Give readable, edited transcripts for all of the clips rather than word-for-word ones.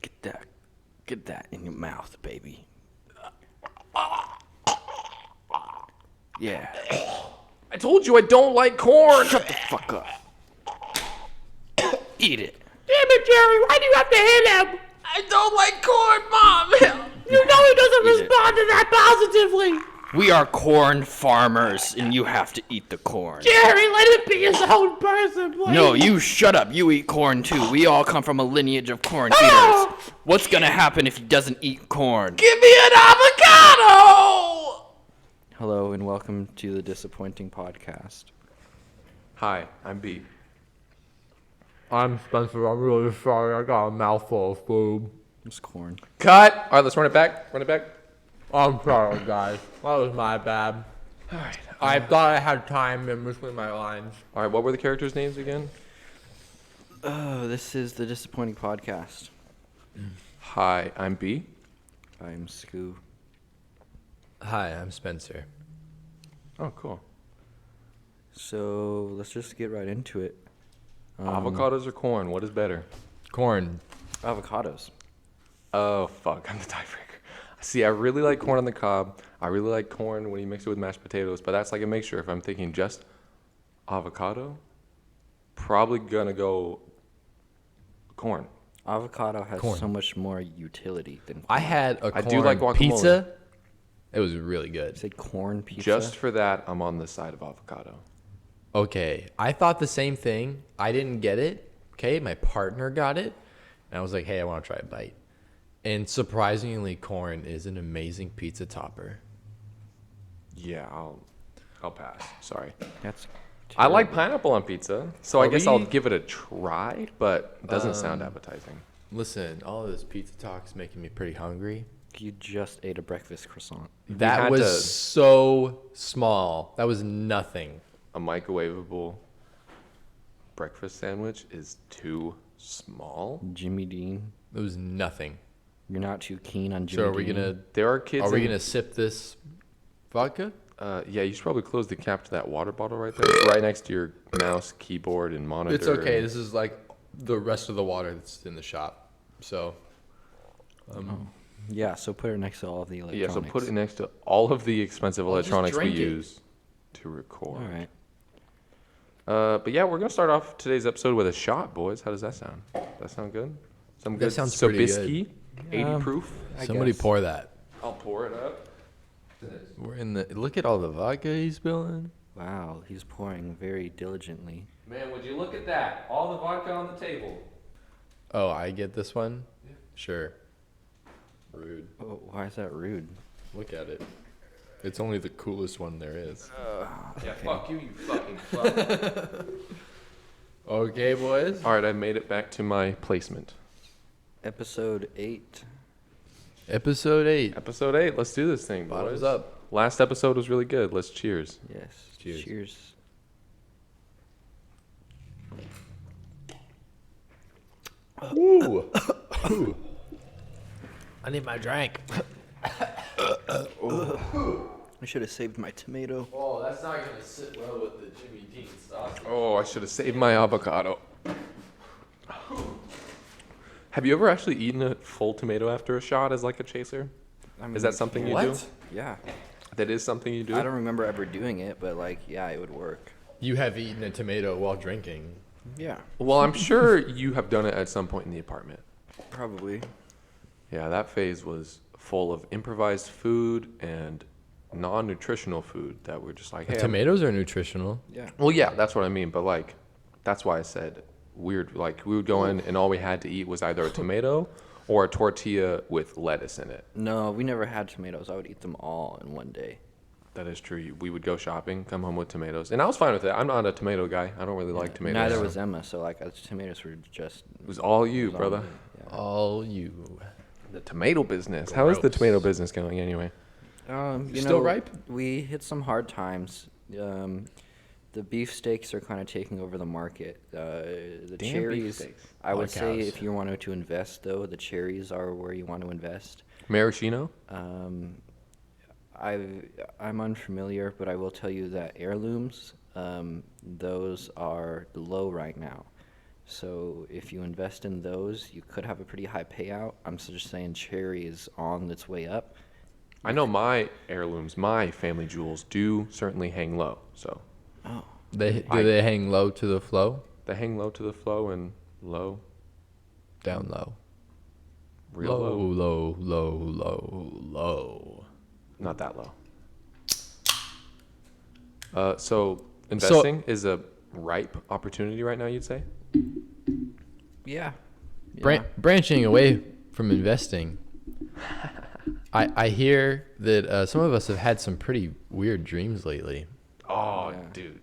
Get that in your mouth, baby. Yeah. I told you I don't like corn. Shut the fuck up. Eat it. Damn it, Jerry, why do you have to hit him? I don't like corn, Mom. You know he doesn't Eat it. respond to that positively. We are corn farmers, and you have to eat the corn. Jerry, let him be his own person, please. No, you shut up. You eat corn too. We all come from a lineage of corn eaters. Oh. What's gonna happen if he doesn't eat corn? Give me an avocado. Hello and welcome to the Disappointing Podcast. Hi, I'm B. I'm Spencer. I'm really sorry. I got a mouthful of food. It's corn. Cut. All right, let's run it back. Run it back. I'm sorry, guys. That was my bad. All right. I thought I had time in between my lines. All right, what were the characters' names again? Oh, this is the Disappointing Podcast. Hi, I'm B. I'm Scoo. Hi, I'm Spencer. Oh, cool. So let's just get right into it. Avocados or corn? What is better? Corn. Avocados. Oh, fuck. I'm the tiebreaker. See, I really like corn on the cob. I really like corn when you mix it with mashed potatoes, but that's like a mixture. If I'm thinking just avocado, probably gonna go corn. Avocado has Corn. so much more utility than corn. I had a I corn do like guacamole. pizza. It was really good. Say corn pizza. Just for that, I'm on the side of avocado. Okay, I thought the same thing. I didn't get it. Okay, my partner got it, and I was like, "Hey, I want to try a bite." And surprisingly, corn is an amazing pizza topper. Yeah, I'll pass. Sorry. That's I like terrible. pineapple on pizza, so I Are guess I'll we- give it a try, but it doesn't sound appetizing. Listen, all of this pizza talk is making me pretty hungry. You just ate a breakfast croissant. That had was to- so small. That was nothing. A microwavable breakfast sandwich is too small. Jimmy Dean. It was nothing. You're not too keen on Jimmy So are we Dean? gonna There are kids. are we in- gonna sip this vodka? Yeah, you should probably close the cap to that water bottle right there. It's right next to your mouse, keyboard, and monitor. It's okay. and- This is like the rest of the water that's in the shop. So, Yeah, so put it next to all of the Yeah, electronics. so put it next to all of the expensive I'll just electronics we drink it. use to record. All right. But yeah, we're gonna start off today's episode with a shot, boys. How does that sound? That sound good? Some That good sounds pretty good. Sobieski, 80 proof. I somebody guess. pour that. I'll pour it up. We're in the. Look at all the vodka he's spilling. Wow, he's pouring very diligently. Man, would you look at that? All the vodka on the table. Oh, I get this one. Sure. Rude. Oh, why is that rude? Look at it. It's only the coolest one there is. Yeah, fuck you, you fucking fuck. Okay, boys. All right, I made it back to my placement. Episode 8. Episode 8. Episode 8. Let's do this thing, boys. Bottoms up. Last episode was really good. Let's cheers. Yes. Cheers. Cheers. Ooh. Ooh. I need my drink. I should have saved my tomato. Oh, that's not gonna sit well with the Jimmy Dean sausage. Oh, I should have saved my avocado. Have you ever actually eaten a full tomato after a shot as like a chaser? I mean, Is that something you do? Yeah. That is something you do? I don't remember ever doing it, but like, yeah, it would work. You have eaten a tomato while drinking. Yeah, Well, I'm sure you have done it at some point in the apartment. probably. Yeah, that phase was full of improvised food and non-nutritional food that were just like, hey, I'm- Tomatoes are nutritional. Yeah. Well, yeah, that's what I mean. But like, that's why I said weird. Like, we would go in and all we had to eat was either a tomato or a tortilla with lettuce in it. No, we never had tomatoes. I would eat them all in one day. That is true. We would go shopping, come home with tomatoes, and I was fine with it. I'm not a tomato guy. I don't really like tomatoes. Neither was Emma, so like, tomatoes were just. It was all you, it was all brother. me, yeah. All you. The tomato business. How is the Gross. tomato business going anyway? You Still know, ripe? We hit some hard times. The beefsteaks are kind of taking over the market. The Damn cherries. beefsteaks. I would Like say cows. if you wanted to invest, though, the cherries are where you want to invest. Maraschino? I'm unfamiliar, but I will tell you that heirlooms, those are low right now. So if you invest in those, you could have a pretty high payout. Just saying cherry is on its way up. I know my heirlooms, my family jewels do certainly hang low. So Oh, Do they hang low to the flow? they hang low to the flow and low, Down low. real low, low. low, low, low. Not that low. So investing is a ripe opportunity right now, you'd say? yeah. Branching away from investing, I hear that some of us have had some pretty weird dreams lately. Oh, Yeah. dude.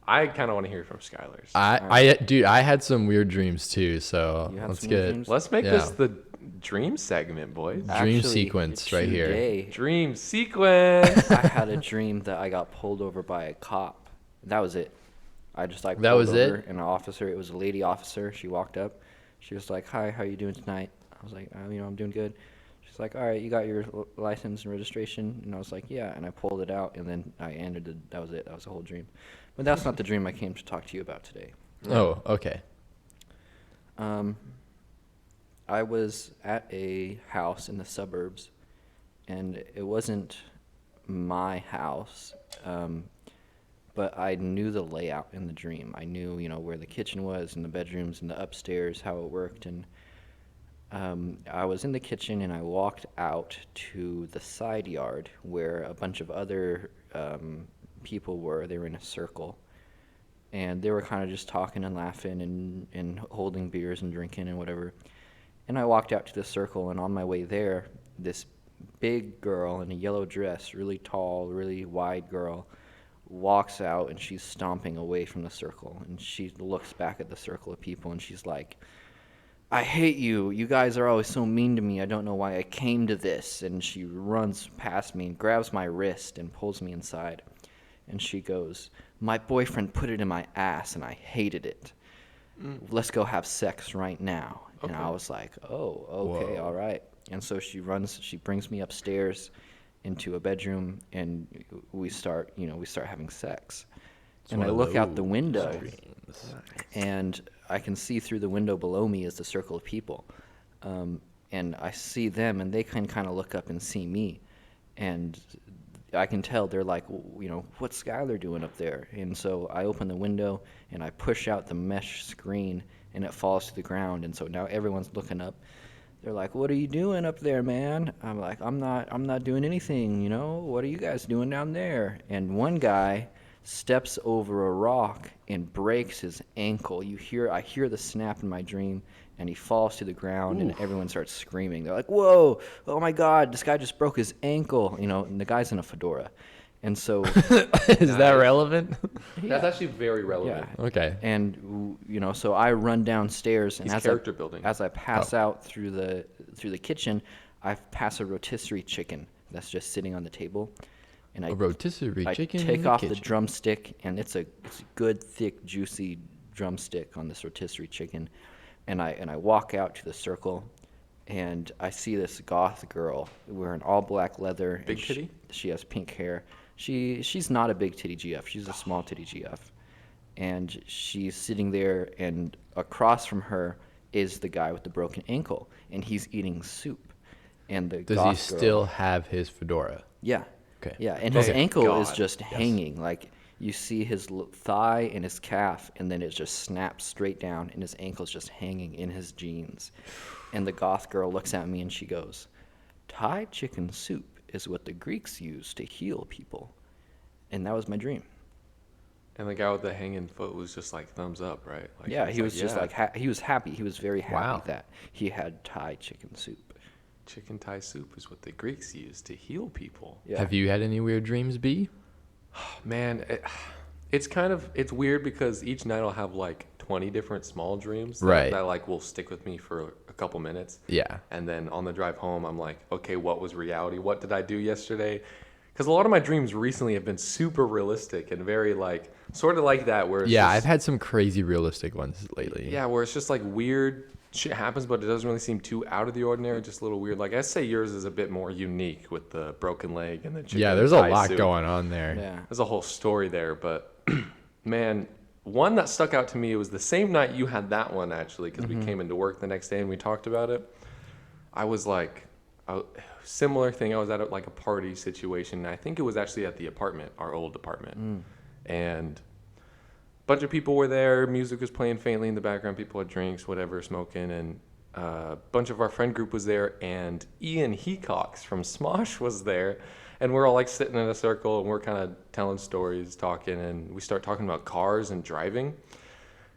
I kind of want to hear from Skylar's. Dude, I had some weird dreams too. So You had let's some get dreams? Let's make Yeah. this the dream segment, boys. Dream sequence right here. today, Dream sequence. I had a dream that I got pulled over by a cop. That was it. I just like That pulled was it? over, and an officer. It was a lady officer. She walked up. She was like, "Hi, how you doing tonight?" I was like, I'm doing good." She's like, "All right, you got your license and registration?" And I was like, "Yeah." And I pulled it out, and then I ended it. That was it. That was the whole dream. But that's not the dream I came to talk to you about today. Oh, okay. I was at a house in the suburbs, and it wasn't my house, but I knew the layout in the dream. I knew, where the kitchen was and the bedrooms and the upstairs, how it worked. And I was in the kitchen, and I walked out to the side yard where a bunch of other people were. They were in a circle. And they were kind of just talking and laughing and holding beers and drinking and whatever. And I walked out to the circle, and on my way there, this big girl in a yellow dress, really tall, really wide girl, walks out, and she's stomping away from the circle. And she looks back at the circle of people, and she's like, "I hate you. You guys are always so mean to me. I don't know why I came to this." And she runs past me and grabs my wrist and pulls me inside. And she goes, "My boyfriend put it in my ass, and I hated it. Let's go have sex right now." And I Okay. was like, "Oh, okay, Whoa. all right." And so she brings me upstairs into a bedroom, and we start having sex. And one I of look out the those window, dreams. and I can see through the window below me is the circle of people. And I see them, and they can kind of look up and see me. And I can tell they're like, "What's Skylar doing up there?" And so I open the window, and I push out the mesh screen, and it falls to the ground. And so now everyone's looking up. They're like, "What are you doing up there, man?" I'm like, I'm not doing anything, What are you guys doing down there?" And one guy steps over a rock and breaks his ankle. I hear the snap in my dream, and he falls to the ground, and everyone starts screaming. They're like, "Whoa, oh my God, this guy just broke his ankle," and the guy's in a fedora. And so, Is that relevant? That's actually very relevant. yeah. Okay. And so I run downstairs, and He's as character building. as I pass out through the kitchen, I pass a rotisserie chicken that's just sitting on the table, and A rotisserie I chicken in take the off the kitchen. drumstick, and it's a good, thick, juicy drumstick on this rotisserie chicken, and I walk out to the circle, and I see this goth girl wearing all black leather. and Big titty? She has pink hair. She's not a big titty GF. She's a small titty GF, and she's sitting there, and across from her is the guy with the broken ankle, and he's eating soup. And the Does goth he still girl, have his fedora? yeah. Okay. Yeah, and his Thank ankle is God. just hanging. Like, you see his thigh and his calf, and then it just snaps straight down, and his ankle's just hanging in his jeans. And the goth girl looks at me, and she goes, "Thai chicken soup is what the Greeks used to heal people." And that was my dream. And the guy with the hanging foot was just like thumbs up, right? Like, Yeah, he was just yeah. like, he was happy. He was very happy Wow. that he had Thai chicken soup. Chicken Thai soup is what the Greeks used to heal people. Yeah. Have you had any weird dreams, B? Man, it's weird because each night I'll have like 20 different small dreams Right. that like will stick with me for a couple minutes. Yeah. And then on the drive home, I'm like, okay, what was reality? What did I do yesterday? Because a lot of my dreams recently have been super realistic and very like, sort of like that where it's Yeah, just- I've had some crazy realistic ones lately. yeah, where it's just like weird shit happens, but it doesn't really seem too out of the ordinary, just a little weird. Like I say yours is a bit more unique with the broken leg and the chicken Yeah, there's a Thai lot soup. going on there. Yeah. There's a whole story there, but man, one that stuck out to me, it was the same night you had that one, actually, because we came into work the next day and we talked about it. I was like, similar thing. I was at like a party situation. And I think it was actually at the apartment, our old apartment. And a bunch of people were there. Music was playing faintly in the background. People had drinks, whatever, smoking. And a bunch of our friend group was there. And Ian Hecox from Smosh was there. And we're all like sitting in a circle and we're kind of telling stories, talking. And we start talking about cars and driving.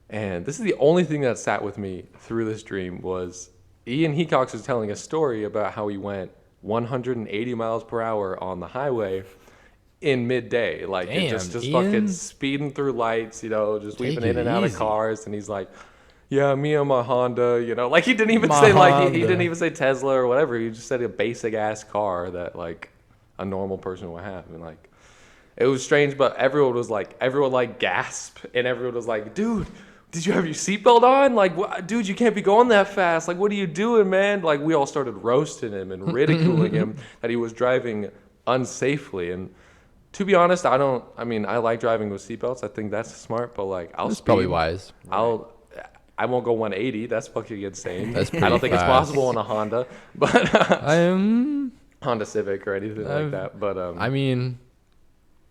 And this is the only thing that sat with me through this dream was Ian Hecox was telling a story about how he went 180 miles per hour on the highway in midday. Like, Damn, just Ian. fucking speeding through lights, you know, just Take weaving it in and out of easy. cars. And he's like, yeah, me and my Honda, you know, like he didn't even My say like, he Honda. didn't even say Tesla or whatever. He just said a basic ass car that like a normal person would have. And like, it was strange, but everyone like gasped and everyone was like, dude, did you have your seatbelt on? Like, dude, you can't be going that fast. Like, what are you doing, man? Like, we all started roasting him and ridiculing him that he was driving unsafely. And to be honest, I like driving with seatbelts. I think that's smart, but like, I'll That's speed. probably wise. I won't go 180. That's fucking insane. That's I don't pretty think it's fast. possible on a Honda, but I am. Honda Civic or anything like that. But I mean,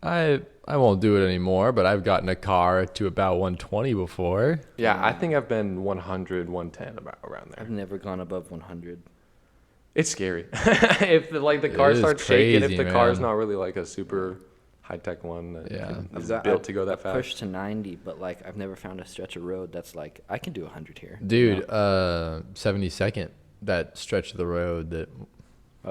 I won't do it anymore, but I've gotten a car to about 120 before. yeah, I think I've been 100, 110 about around there. I've never gone above 100. It's scary. If the car is starts shaking, if crazy, the car's man. not really like a super high tech one that Yeah. is built to go that fast. Pushed to 90, but like I've never found a stretch of road that's like I can do 100 here. you Dude, know? 72nd, that stretch of the road that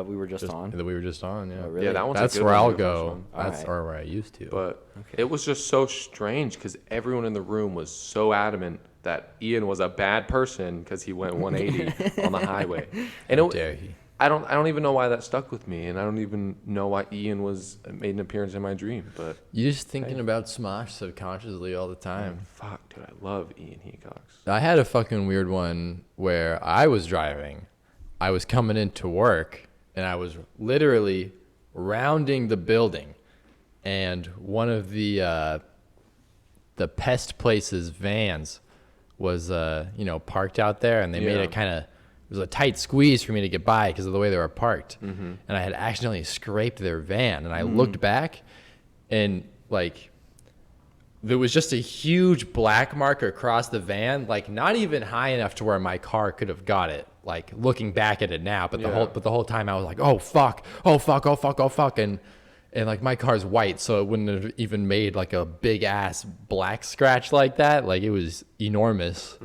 We were just on. that we were just on. Yeah, Oh, really? Yeah, that one's a that's good where one I'll to go go. from. That's Alright. where I used to. But Okay. it was just so strange because everyone in the room was so adamant that Ian was a bad person because he went 180 on the highway. And How it, dare he? I don't even know why that stuck with me, and I don't even know why Ian made an appearance in my dream. But You're just thinking about Smosh subconsciously all the time. fuck, dude, I love Ian Hecox. I had a fucking weird one where I was driving. I was coming into work and I was literally rounding the building, and one of the Pest Place's vans was parked out there, and they made Yeah. it kind of, it was a tight squeeze for me to get by because of the way they were parked. And I had accidentally scraped their van, and I looked back and like there was just a huge black mark across the van, like not even high enough to where my car could have got it. Like looking back at it now, but the whole time I was like, oh fuck, and like my car's white, so it wouldn't have even made like a big ass black scratch like that. Like it was enormous.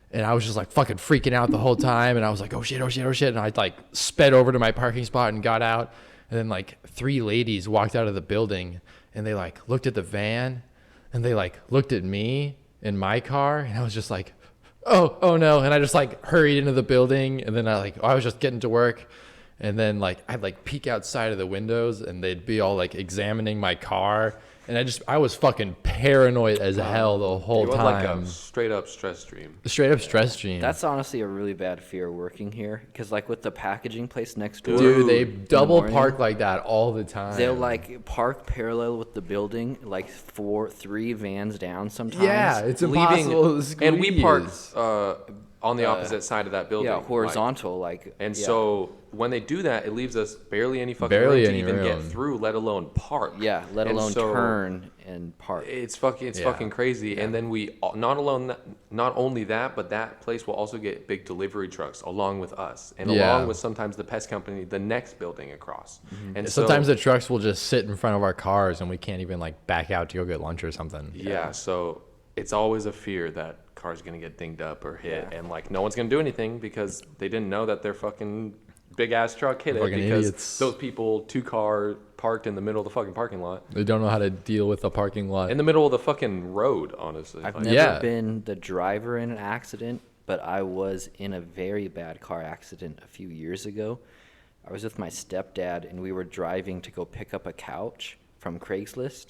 And I was just like fucking freaking out the whole time, and I was like, oh shit, and I like sped over to my parking spot and got out, and then like 3 ladies walked out of the building, and they like looked at the van, and they like looked at me in my car, and I was just like, oh no, and I just like hurried into the building, and then I was just getting to work, and then like I'd like peek outside of the windows, and they'd be all like examining my car, and I was fucking paranoid as hell the whole You had time. like a straight up stress dream. Straight up stress dream. That's honestly a really bad fear working here, because like with the packaging place next door, Dude, they in the double morning, park like that all the time. They'll like park parallel with the building, like 3 vans down sometimes. Yeah, it's impossible to and we parked squeeze. on the opposite side of that building. yeah, like- horizontal, like. and yeah. so when they do that, it leaves us barely any fucking Barely room to any even get room. through, let alone park. Yeah, let And alone so turn and park. It's Yeah. fucking crazy. And then not only that, but that place will also get big delivery trucks along with us, and Yeah. along with sometimes the pest company, the next building across. And Sometimes so, the trucks will just sit in front of our cars, and we can't even like back out to go get lunch or something. yeah, so it's always a fear that car's gonna get dinged up or hit, and like no one's gonna do anything because they didn't know that their fucking big ass truck hit it Fucking because idiots. those people 2 car parked in the middle of the fucking parking lot, They don't know how to deal with the parking lot. in the middle of the fucking road. Honestly, I've Like, never Yeah. been the driver in an accident, but I was in a very bad car accident a few years ago. I was with my stepdad, and we were driving to go pick up a couch from Craigslist,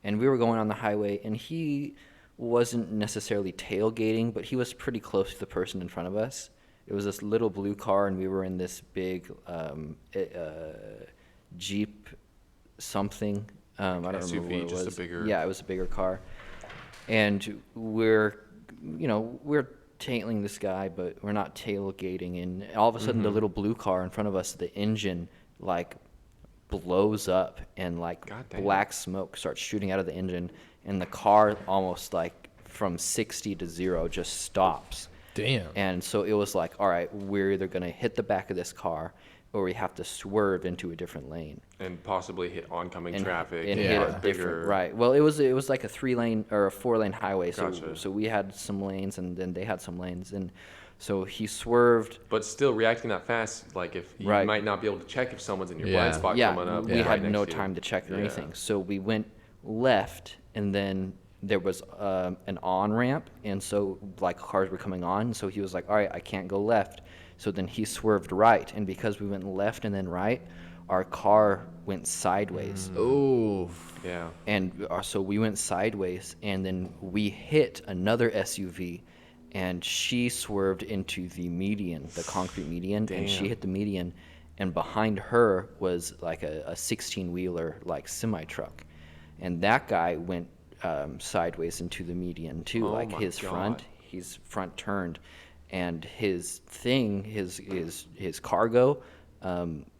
and we were going on the highway, and he wasn't necessarily tailgating, but he was pretty close to the person in front of us. It was this little blue car, and we were in this big Jeep something. I don't remember SUV, what it just a was. bigger- Yeah, it was a bigger car. and we're tailing this guy, but we're not tailgating. And all of a sudden, the little blue car in front of us, the engine like blows up, and like Goddamn. black smoke starts shooting out of the engine, and the car almost like from 60 to 0 just stops. Damn. And so it was like, all right, we're either going to hit the back of this car or we have to swerve into a different lane And possibly hit oncoming and, traffic. and Yeah. hit a bigger. different, right. Well, it was like a 3-lane or a 4-lane highway. So, Gotcha. so we had some lanes and then they had some lanes. And so he swerved. But still reacting that fast, like if you Right. might not be able to check if someone's in your Yeah. blind spot Yeah, coming up. we right had next no to you. time to check or Yeah. anything. So we went left, and then there was an on ramp, and so like cars were coming on. So he was like, "All right, I can't go left." So then he swerved right, and because we went left and then right, our car went sideways. Ooh. Yeah. And so we went sideways, and then we hit another SUV, and she swerved into the median, the concrete median, and she Damn. hit the median, and behind her was like a 16-wheeler like semi truck, and that guy went sideways into the median too, Oh like my his God. front turned, and his thing, his cargo,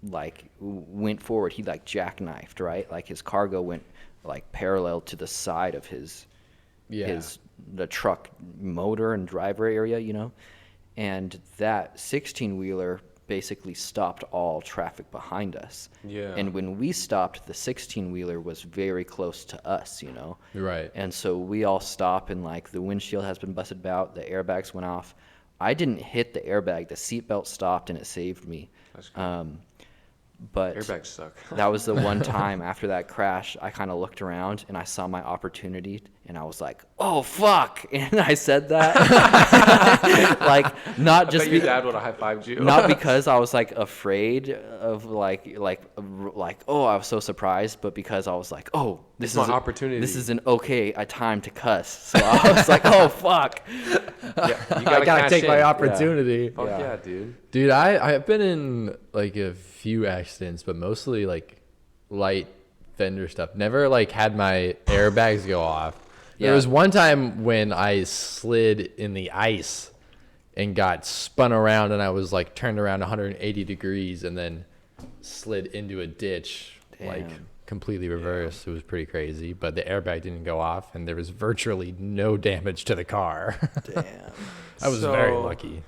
like went forward. He like jackknifed, right? Like his cargo went like parallel to the side of Yeah. the truck motor and driver area, and that 16-wheeler basically stopped all traffic behind us. Yeah. And when we stopped, the 16-wheeler was very close to us, Right. And so we all stop, and like the windshield has been busted out, the airbags went off. I didn't hit the airbag, the seatbelt stopped, and it saved me. That's good. But Airbags suck. that was the one time after that crash, I kind of looked around and I saw my opportunity, and I was like, "Oh fuck!" And I said that, like not I just bet your be- dad would have high-fived you. not because I was like afraid of like oh, I was so surprised, but because I was like, oh, It's my opportunity. This is an a time to cuss. So I was like, oh fuck. Yeah, you I gotta gotta cash take my in. opportunity. Fuck Yeah. yeah, dude. Dude, I've been in like a few accidents, but mostly like light fender stuff. Never like had my airbags go off. There Yeah. was one time when I slid in the ice and got spun around, and I was like turned around 180 degrees and then slid into a ditch, like Damn. completely reversed. It was pretty crazy, but the airbag didn't go off and there was virtually no damage to the car. Damn. I was very So- lucky.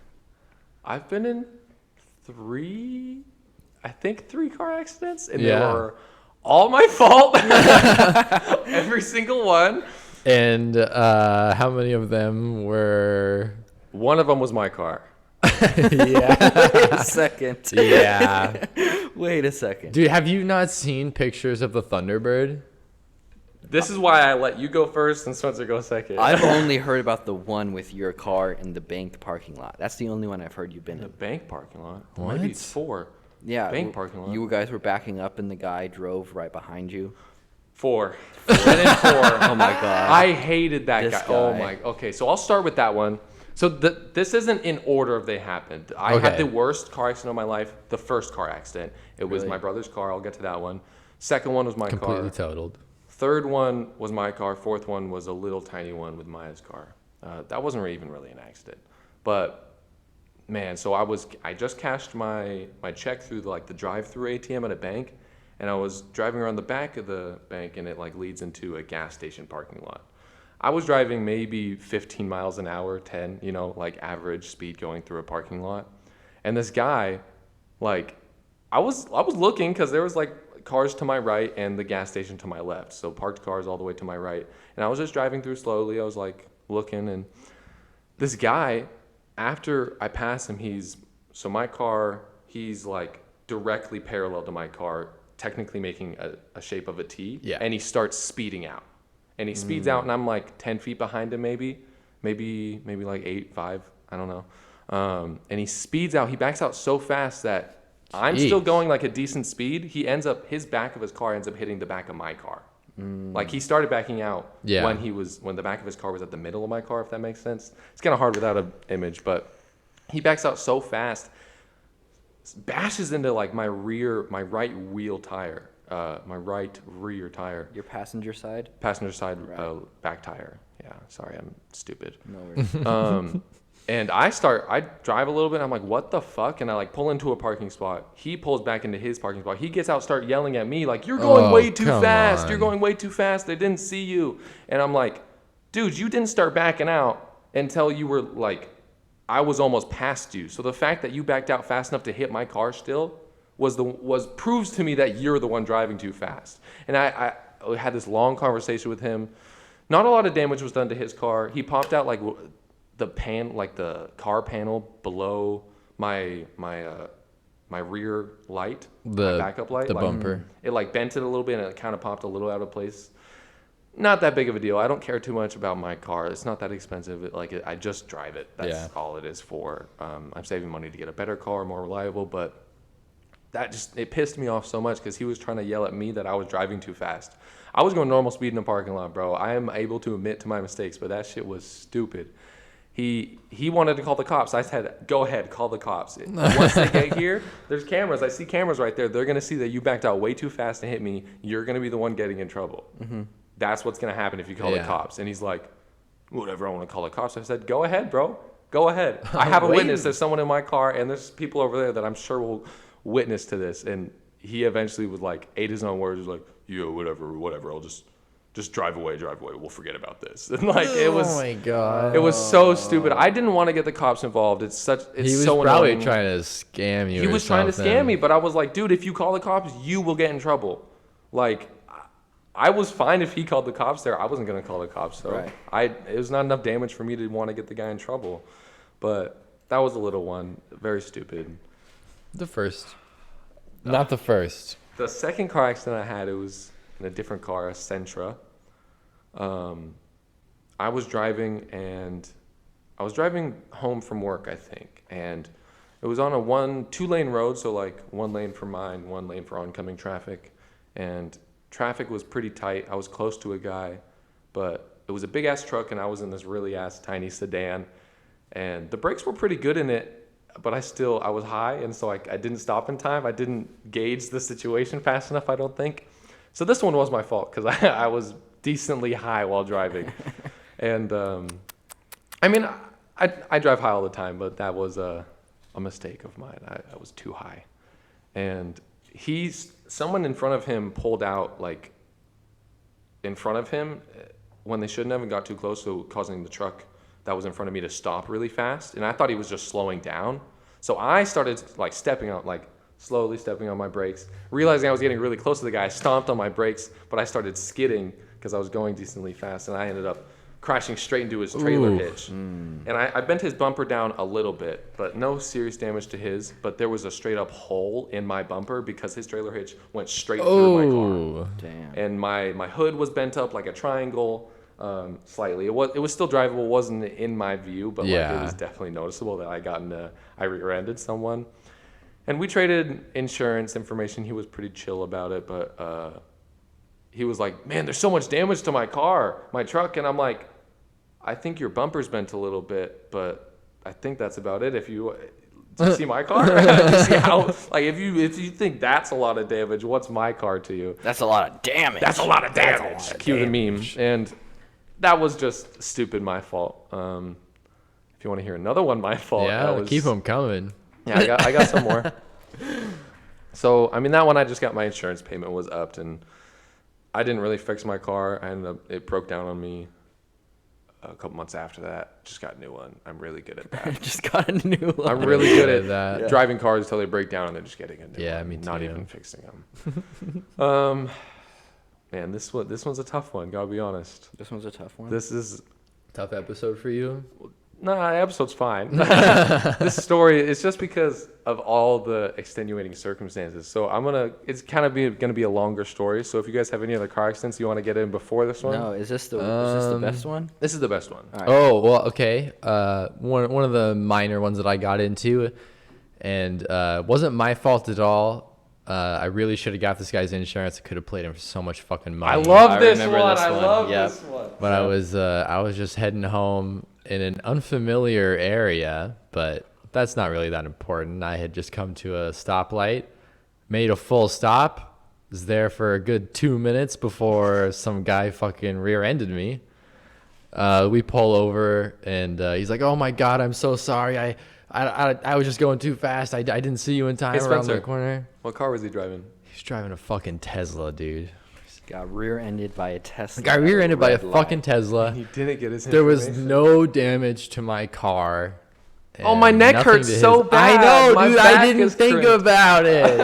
I've been in three car accidents, and Yeah. they were all my fault. Every single one. And how many of them were? One of them was my car. Yeah, Wait a second. yeah. Wait a second. Dude, have you not seen pictures of the Thunderbird? This is why I let you go first and Spencer go second. I've only heard about the one with your car in the bank parking lot. That's the only one I've heard you've been the in. bank parking lot. What? Maybe it's 4. Yeah, Bank parking lot. You guys were backing up, and the guy drove right behind you. 4. Been in 4. Oh my god. I hated that This guy. Oh guy. my. Okay, so I'll start with that one. So this isn't in order of they happened. I Okay. had the worst car accident of my life. The first car accident. It was Really? my brother's car. I'll get to that one. Second one was my Completely car. totaled. Third one was my car. Fourth one was a little tiny one with Maya's car. That wasn't even really an accident, but man, so I just cashed my check through the drive-through ATM at a bank, and I was driving around the back of the bank, and it like leads into a gas station parking lot. I was driving maybe 15 miles an hour, 10, like average speed going through a parking lot, and this guy, like, I was looking because there was like cars to my right and the gas station to my left, so parked cars all the way to my right, and I was just driving through slowly. I was like looking, and this guy, after I pass him, he's like directly parallel to my car, technically making a shape of a T. Yeah. And he starts speeding out. And he speeds out, and I'm like 10 feet behind him, maybe like 8, 5, I don't know. And he speeds out. He backs out so fast that I'm still Jeez. going like a decent speed. His back of his car ends up hitting the back of my car. Like he started backing out Yeah. when the back of his car was at the middle of my car, if that makes sense. It's kind of hard without an image, but he backs out so fast, bashes into like my right wheel tire, my right rear tire, Your passenger side? passenger side Right. back tire. Yeah, sorry, I'm stupid. No worries. And I drive a little bit. I'm like, what the fuck? And I like pull into a parking spot. He pulls back into his parking spot. He gets out, start yelling at me like, you're going way too come fast. on. You're going way too fast. They didn't see you. And I'm like, dude, you didn't start backing out until you were like, I was almost past you. So the fact that you backed out fast enough to hit my car still proves to me that you're the one driving too fast. And I had this long conversation with him. Not a lot of damage was done to his car. He popped out like the car panel below my rear light, my backup light, the like, bumper. It like bent it a little bit and it kind of popped a little out of place. Not that big of a deal. I don't care too much about my car. It's not that expensive. I just drive it. That's all it is for. I'm saving money to get a better car, more reliable, but it pissed me off so much because he was trying to yell at me that I was driving too fast. I was going normal speed in the parking lot, bro. I am able to admit to my mistakes, but that shit was stupid. He wanted to call the cops. I said, go ahead, call the cops. Once they get here, there's cameras. I see cameras right there. They're going to see that you backed out way too fast and hit me. You're going to be the one getting in trouble. Mm-hmm. That's what's going to happen if you call the cops. And he's like, whatever, I want to call the cops. I said, go ahead, bro. Go ahead. I have a witness. There's someone in my car, and there's people over there that I'm sure will witness to this. And he eventually was like, ate his own words. He was like, yeah, whatever. I'll just drive away. We'll forget about this. And like it was. Oh my god. It was so stupid. I didn't want to get the cops involved. It's He was so probably annoying. trying to scam you. He or was trying to something. scam me, but I was like, dude, if you call the cops, you will get in trouble. Like, I was fine if he called the cops there. I wasn't gonna call the cops, so Right. it was not enough damage for me to want to get the guy in trouble. But that was a little one, very stupid. The first. Not the first. The second car accident I had, it was in a different car, a Sentra. I was driving home from work, I think, and it was on a 2-lane road, so like 1 lane for mine, 1 lane for oncoming traffic, and traffic was pretty tight. I was close to a guy, but it was a big ass truck, and I was in this really ass tiny sedan, and the brakes were pretty good in it. But I was high, and so I didn't stop in time. I didn't gauge the situation fast enough, I don't think. So this one was my fault, because I was decently high while driving. And, I mean, I drive high all the time, but that was a mistake of mine. I was too high. And someone in front of him pulled out, like, in front of him when they shouldn't have and got too close, so causing the truck that was in front of me to stop really fast, and I thought he was just slowing down. So I started like slowly stepping on my brakes, realizing I was getting really close to the guy. I stomped on my brakes, but I started skidding because I was going decently fast, and I ended up crashing straight into his trailer hitch. And I bent his bumper down a little bit, but no serious damage to his. But there was a straight up hole in my bumper because his trailer hitch went straight through my car. Damn. And my hood was bent up like a triangle. Slightly. It was still drivable. It wasn't in my view, but like, it was definitely noticeable that I rear-ended someone. And we traded insurance information. He was pretty chill about it, but he was like, "Man, there's so much damage to my truck," and I'm like, "I think your bumper's bent a little bit, but I think that's about it. Do you see my car? Do you see how, like, if you think that's a lot of damage, what's my car to you? That's a lot of damage. That's a lot of damage." Cue the meme. And that was just stupid, my fault. If you want to hear another one, my fault. Keep them coming. Yeah, I got some more. So, I mean, that one I just got my insurance payment was upped, and I didn't really fix my car. It broke down on me a couple months after that. Just got a new one. I'm really good at that. Just got a new one. I'm really good at that. driving cars until they break down and then just getting a new one. Yeah, me Not too. even fixing them. Man, this one's a tough one. Gotta be honest. This one's a tough one. This is Tough episode for you. episode's fine. This story is just because of all the extenuating circumstances. So it's kind of gonna be a longer story. So if you guys have any other car accidents you want to get in before this one, No, is this the best one? this is the best one. All right. Oh well, okay. One of the minor ones that I got into, and wasn't my fault at all. I really should have got this guy's insurance. I could have played him for so much fucking money. I love I this remember one. this I one. love Yep. this one. But I was just heading home in an unfamiliar area, but that's not really that important. I had just come to a stoplight, made a full stop, was there for a good 2 minutes before some guy fucking rear-ended me. We pull over, and he's like, "Oh my God, I'm so sorry. I was just going too fast. I didn't see you in time Hey, around the Spencer. corner." What car was he driving? He's driving a fucking Tesla, dude. Got rear-ended by a Tesla. Got at rear-ended by a red light. fucking Tesla. He didn't get his There was information. no damage to my car. Oh, my and neck nothing hurts to so I bad. know, My dude. back I didn't is think crimped. about it.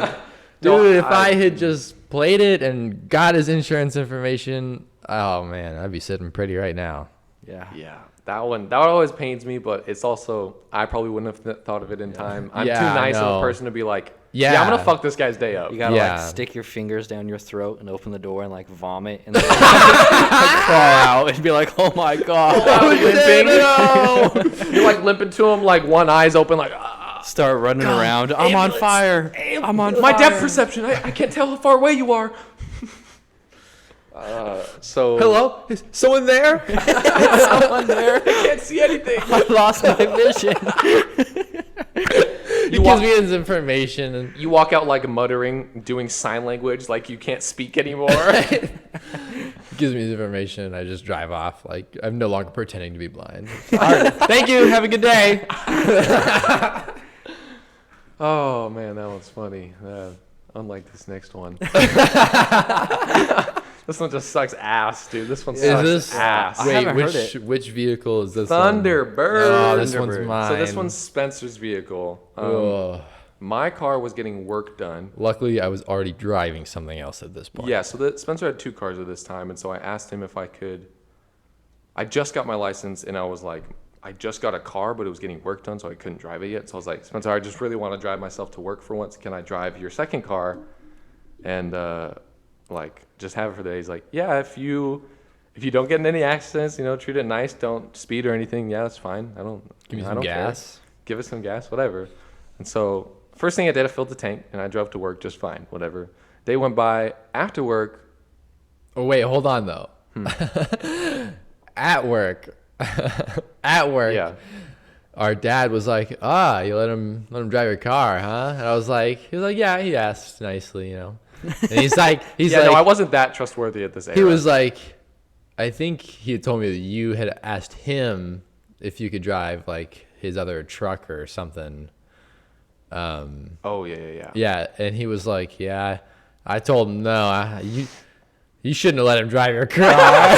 No, Dude, if I I- had just played it and got his insurance information, oh man, I'd be sitting pretty right now. Yeah. Yeah, that one always pains me, but it's also I probably wouldn't have thought of it in time. I'm Yeah, too I nice of a know. person to be like, yeah, I'm Yeah. gonna fuck this guy's day up. You gotta Yeah. like stick your fingers down your throat and open the door and like vomit and then like, crawl out and be like, oh my god. Limping. You're like limping to him, like one eye's open, like Start running around. I'm on fire. I'm on my fire. depth perception. I can't tell how far away you are. So Hello? Is someone there? Someone there. I can't see anything. I lost my vision. He gives me his information. And You walk out like muttering, doing sign language, like you can't speak anymore. gives me his information, and I just drive off. Like, I'm no longer pretending to be blind. All right, thank you. Have a good day. Oh man, that one's funny. Unlike this next one. This one just sucks ass, dude. This one Is sucks this ass. I Wait, haven't heard which vehicle is this? one? Thunderbird. Oh, this one's Thunderbird. mine. So this one's Spencer's vehicle. Ugh. My car was getting work done. Luckily, I was already driving something else at this point. Yeah, so Spencer had 2 cars at this time, and so I asked him if I could. I just got my license, and I was like, I just got a car, but it was getting work done, so I couldn't drive it yet. So I was like, Spencer, I just really want to drive myself to work for once. Can I drive your second car? And like, just have it for the day. He's like, yeah, if you don't get in any accidents, treat it nice, don't speed or anything. Yeah, that's fine. Give me I some don't care. gas. Give us some gas, whatever. And so first thing I did, I filled the tank, and I drove to work just fine, whatever. Day went by. After work, Oh wait, hold on though. At work, yeah. our dad was like, "Ah, you let him drive your car, huh?" And he was like, "Yeah." He asked nicely, And he's like, Yeah, no, I wasn't that trustworthy at this age. he was like, I think he had told me that you had asked him if you could drive like his other truck or something. Oh yeah. Yeah, and he was like, "Yeah." I told him, "No, you shouldn't have let him drive your car."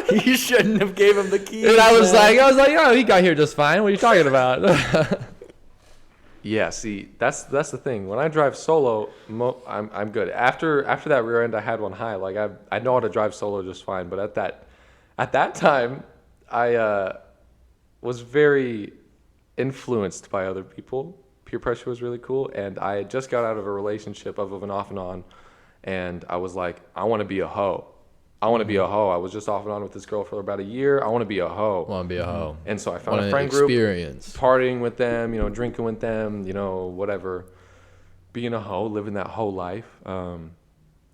You shouldn't have gave him the keys. And I was man. like, "Oh, he got here just fine. What are you talking about?" Yeah, see, that's the thing. When I drive solo, I'm good. After that rear end, I had one high. Like I know how to drive solo just fine. But at that time, I was very influenced by other people. Peer pressure was really cool, and I had just got out of a relationship of an off and on, and I was like, I want to be a hoe. I want to be a hoe. I was just off and on with this girl for about a year. I want to be a hoe. Want to be a hoe? And so I found Want a an friend group, experience? partying with them, drinking with them, whatever. Being a hoe, living that hoe life.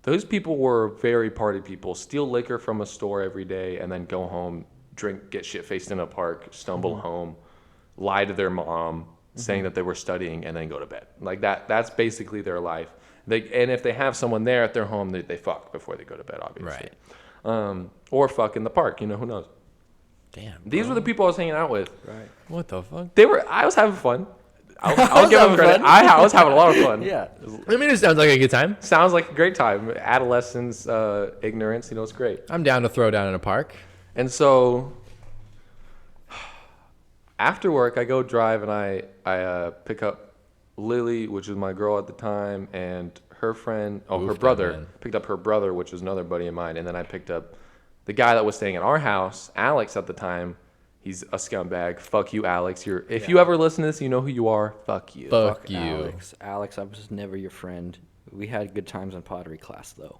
Those people were very party people. Steal liquor from a store every day and then go home, drink, get shit-faced in a park, stumble home, lie to their mom, saying that they were studying, and then go to bed. Like that's basically their life. And if they have someone there at their home, they fuck before they go to bed, obviously. Right. Or fuck in the park, who knows. Damn. These were the people I was hanging out with. Right. What the fuck? I was having fun. I'll give them having credit. fun. I was having a lot of fun. Yeah. I mean, it sounds like a good time. Sounds like a great time. Adolescence, ignorance, it's great. I'm down to throw down in a park. And so after work, I go drive and I pick up Lily, which was my girl at the time, and her friend, her Oof, brother. man. Picked up her brother, which was another buddy of mine, and then I picked up the guy that was staying in our house, Alex at the time. He's a scumbag. Fuck you, Alex. If you ever listen to this, you know who you are. Fuck you. Fuck you. Alex, I was never your friend. We had good times in pottery class though.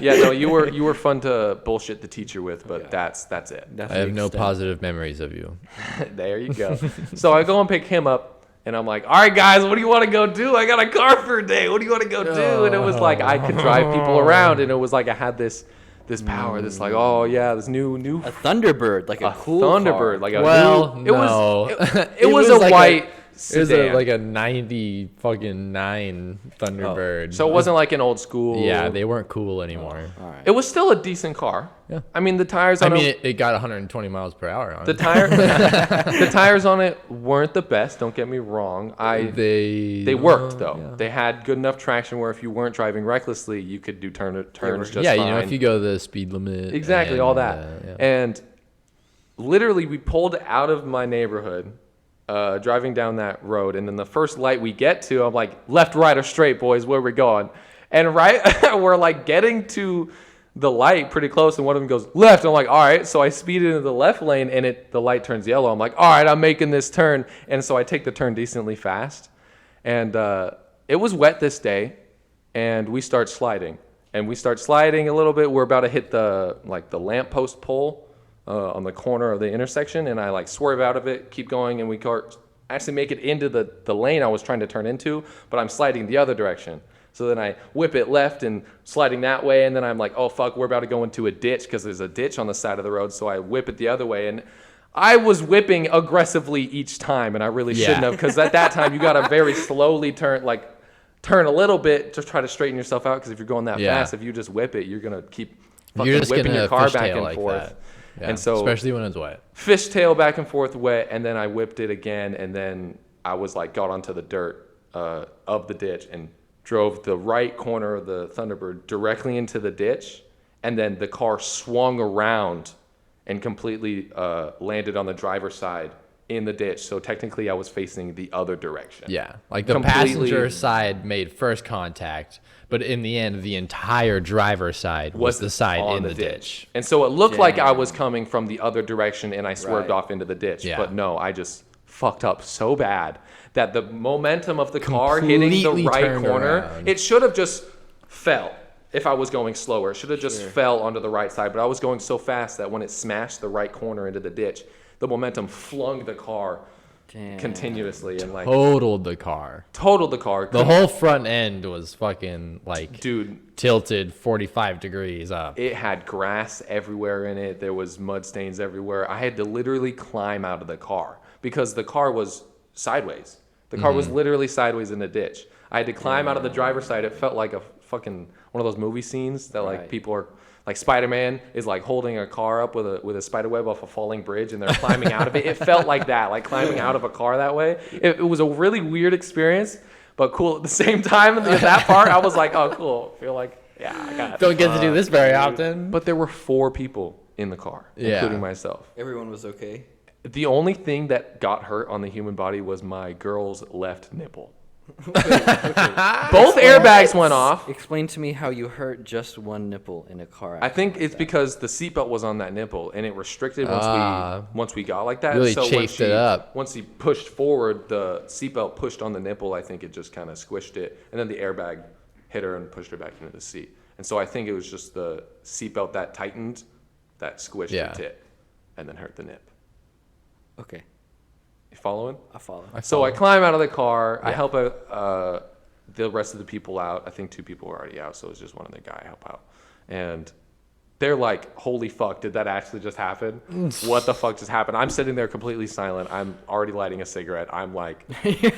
Yeah, no, you were fun to bullshit the teacher with, but that's it. That's I the have no extent. positive memories of you. There you go. So I go and pick him up, and I'm like, all right, guys, what do you want to go do? I got a car for a day. What do you want to go do? And it was like I could drive people around, and it was like I had this power, this like, oh yeah, this new A Thunderbird, like a cool Thunderbird, car. like a Well, new. no. It was a like white It was sedan. like a 90 fucking 9 Thunderbird. So it wasn't like an old school. Yeah, they weren't cool anymore. All right. It was still a decent car. Yeah. I mean, the tires I on mean, it. it got 120 miles per hour on The it. the tires on it weren't the best. Don't get me wrong. They Worked though. Yeah. They had good enough traction where if you weren't driving recklessly, you could do turns just Yeah, fine. you know, if you go the speed limit. Exactly, all and, that. yeah. And literally, we pulled out of my neighborhood, driving down that road, and then the first light we get to, I'm like, left, right, or straight, boys, where we going? And right, we're like getting to the light pretty close, and one of them goes left. I'm like, all right. So I speed into the left lane, and the light turns yellow. I'm like, all right, I'm making this turn, and so I take the turn decently fast, and it was wet this day, and we start sliding. And we start sliding a little bit. We're about to hit the lamppost pole on the corner of the intersection, and I like swerve out of it, keep going, and we actually make it into the lane I was trying to turn into, but I'm sliding the other direction. So then I whip it left and sliding that way, and then I'm like, oh fuck, we're about to go into a ditch because there's a ditch on the side of the road. So I whip it the other way, and I was whipping aggressively each time, and I really shouldn't have, because at that time you gotta very slowly turn a little bit to try to straighten yourself out, because if you're going that Yeah. fast, if you just whip it, you're gonna keep fucking You're just whipping gonna your car back fishtail and like forth. that. Yeah, And so especially when it's wet. fishtail back and forth wet, and then I whipped it again, and then I was like got onto the dirt of the ditch and drove the right corner of the Thunderbird directly into the ditch, and then the car swung around and completely landed on the driver's side in the ditch. So technically I was facing the other direction. Yeah, like the Completely- passenger side made first contact, but in the end, the entire driver's side was the side on in the ditch. And so it looked like I was coming from the other direction, and I swerved Right. off into the ditch. Yeah. But no, I just fucked up so bad that the momentum of the car hitting the Completely right turned corner, around. it should have just fell. If I was going slower, it should have just fell onto the right side. But I was going so fast that when it smashed the right corner into the ditch, the momentum flung the car Damn. continuously and like Totaled the car. totaled the car. The whole front end was fucking like Dude, tilted 45 degrees up. it had grass everywhere in it. There was mud stains everywhere. I had to literally climb out of the car because the car was sideways. The car was literally sideways in a ditch. I had to climb out of the driver's side. It felt like a fucking one of those movie scenes that like Right. people are like Spider-Man is like holding a car up with a spider web off a falling bridge, and they're climbing out of it. It felt like that, like climbing out of a car that way. It was a really weird experience, but cool at the same time. And that part, I was like, oh, cool. I feel like, yeah, I got it. Don't get to do this very often. But there were 4 people in the car, Yeah. including myself. Everyone was okay. The only thing that got hurt on the human body was my girl's left nipple. Both airbags went off. Explain to me how you hurt just one nipple in a car I accident think like it's that. because the seatbelt was on that nipple, and it restricted once we got like that. Really so chafed it up. Once he pushed forward, the seatbelt pushed on the nipple. I think it just kind of squished it, and then the airbag hit her and pushed her back into the seat. And so I think it was just the seatbelt that tightened, that squished Yeah. the tip, and then hurt the nip. Okay, You following? I follow. So I climb out of the car. I Yeah. help out the rest of the people out. I think 2 people were already out, so it's just one other guy I help out. And they're like, holy fuck, did that actually just happen? What the fuck just happened? I'm sitting there completely silent. I'm already lighting a cigarette. I'm like, dude,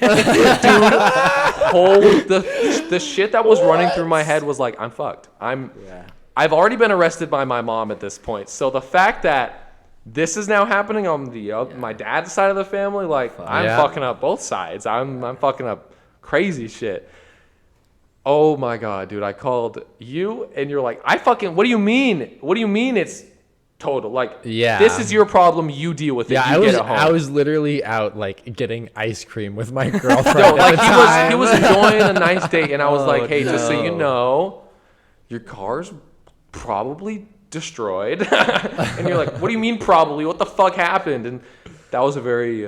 the shit that was running through my head was like, I'm fucked. Yeah. I've already been arrested by my mom at this point. So the fact that this is now happening on my dad's side of the family, like I'm Yeah. fucking up both sides. I'm fucking up crazy shit. Oh my god, dude! I called you, and you're like, what do you mean? What do you mean it's total? Like, Yeah. this is your problem. You deal with it. Yeah, you I get it home. was literally out like getting ice cream with my girlfriend. No, at like the he was enjoying a nice date, and I was Oh, like, hey, just so you no. know, your car's probably destroyed. And you're like, what do you mean probably? What the fuck happened? And that was a very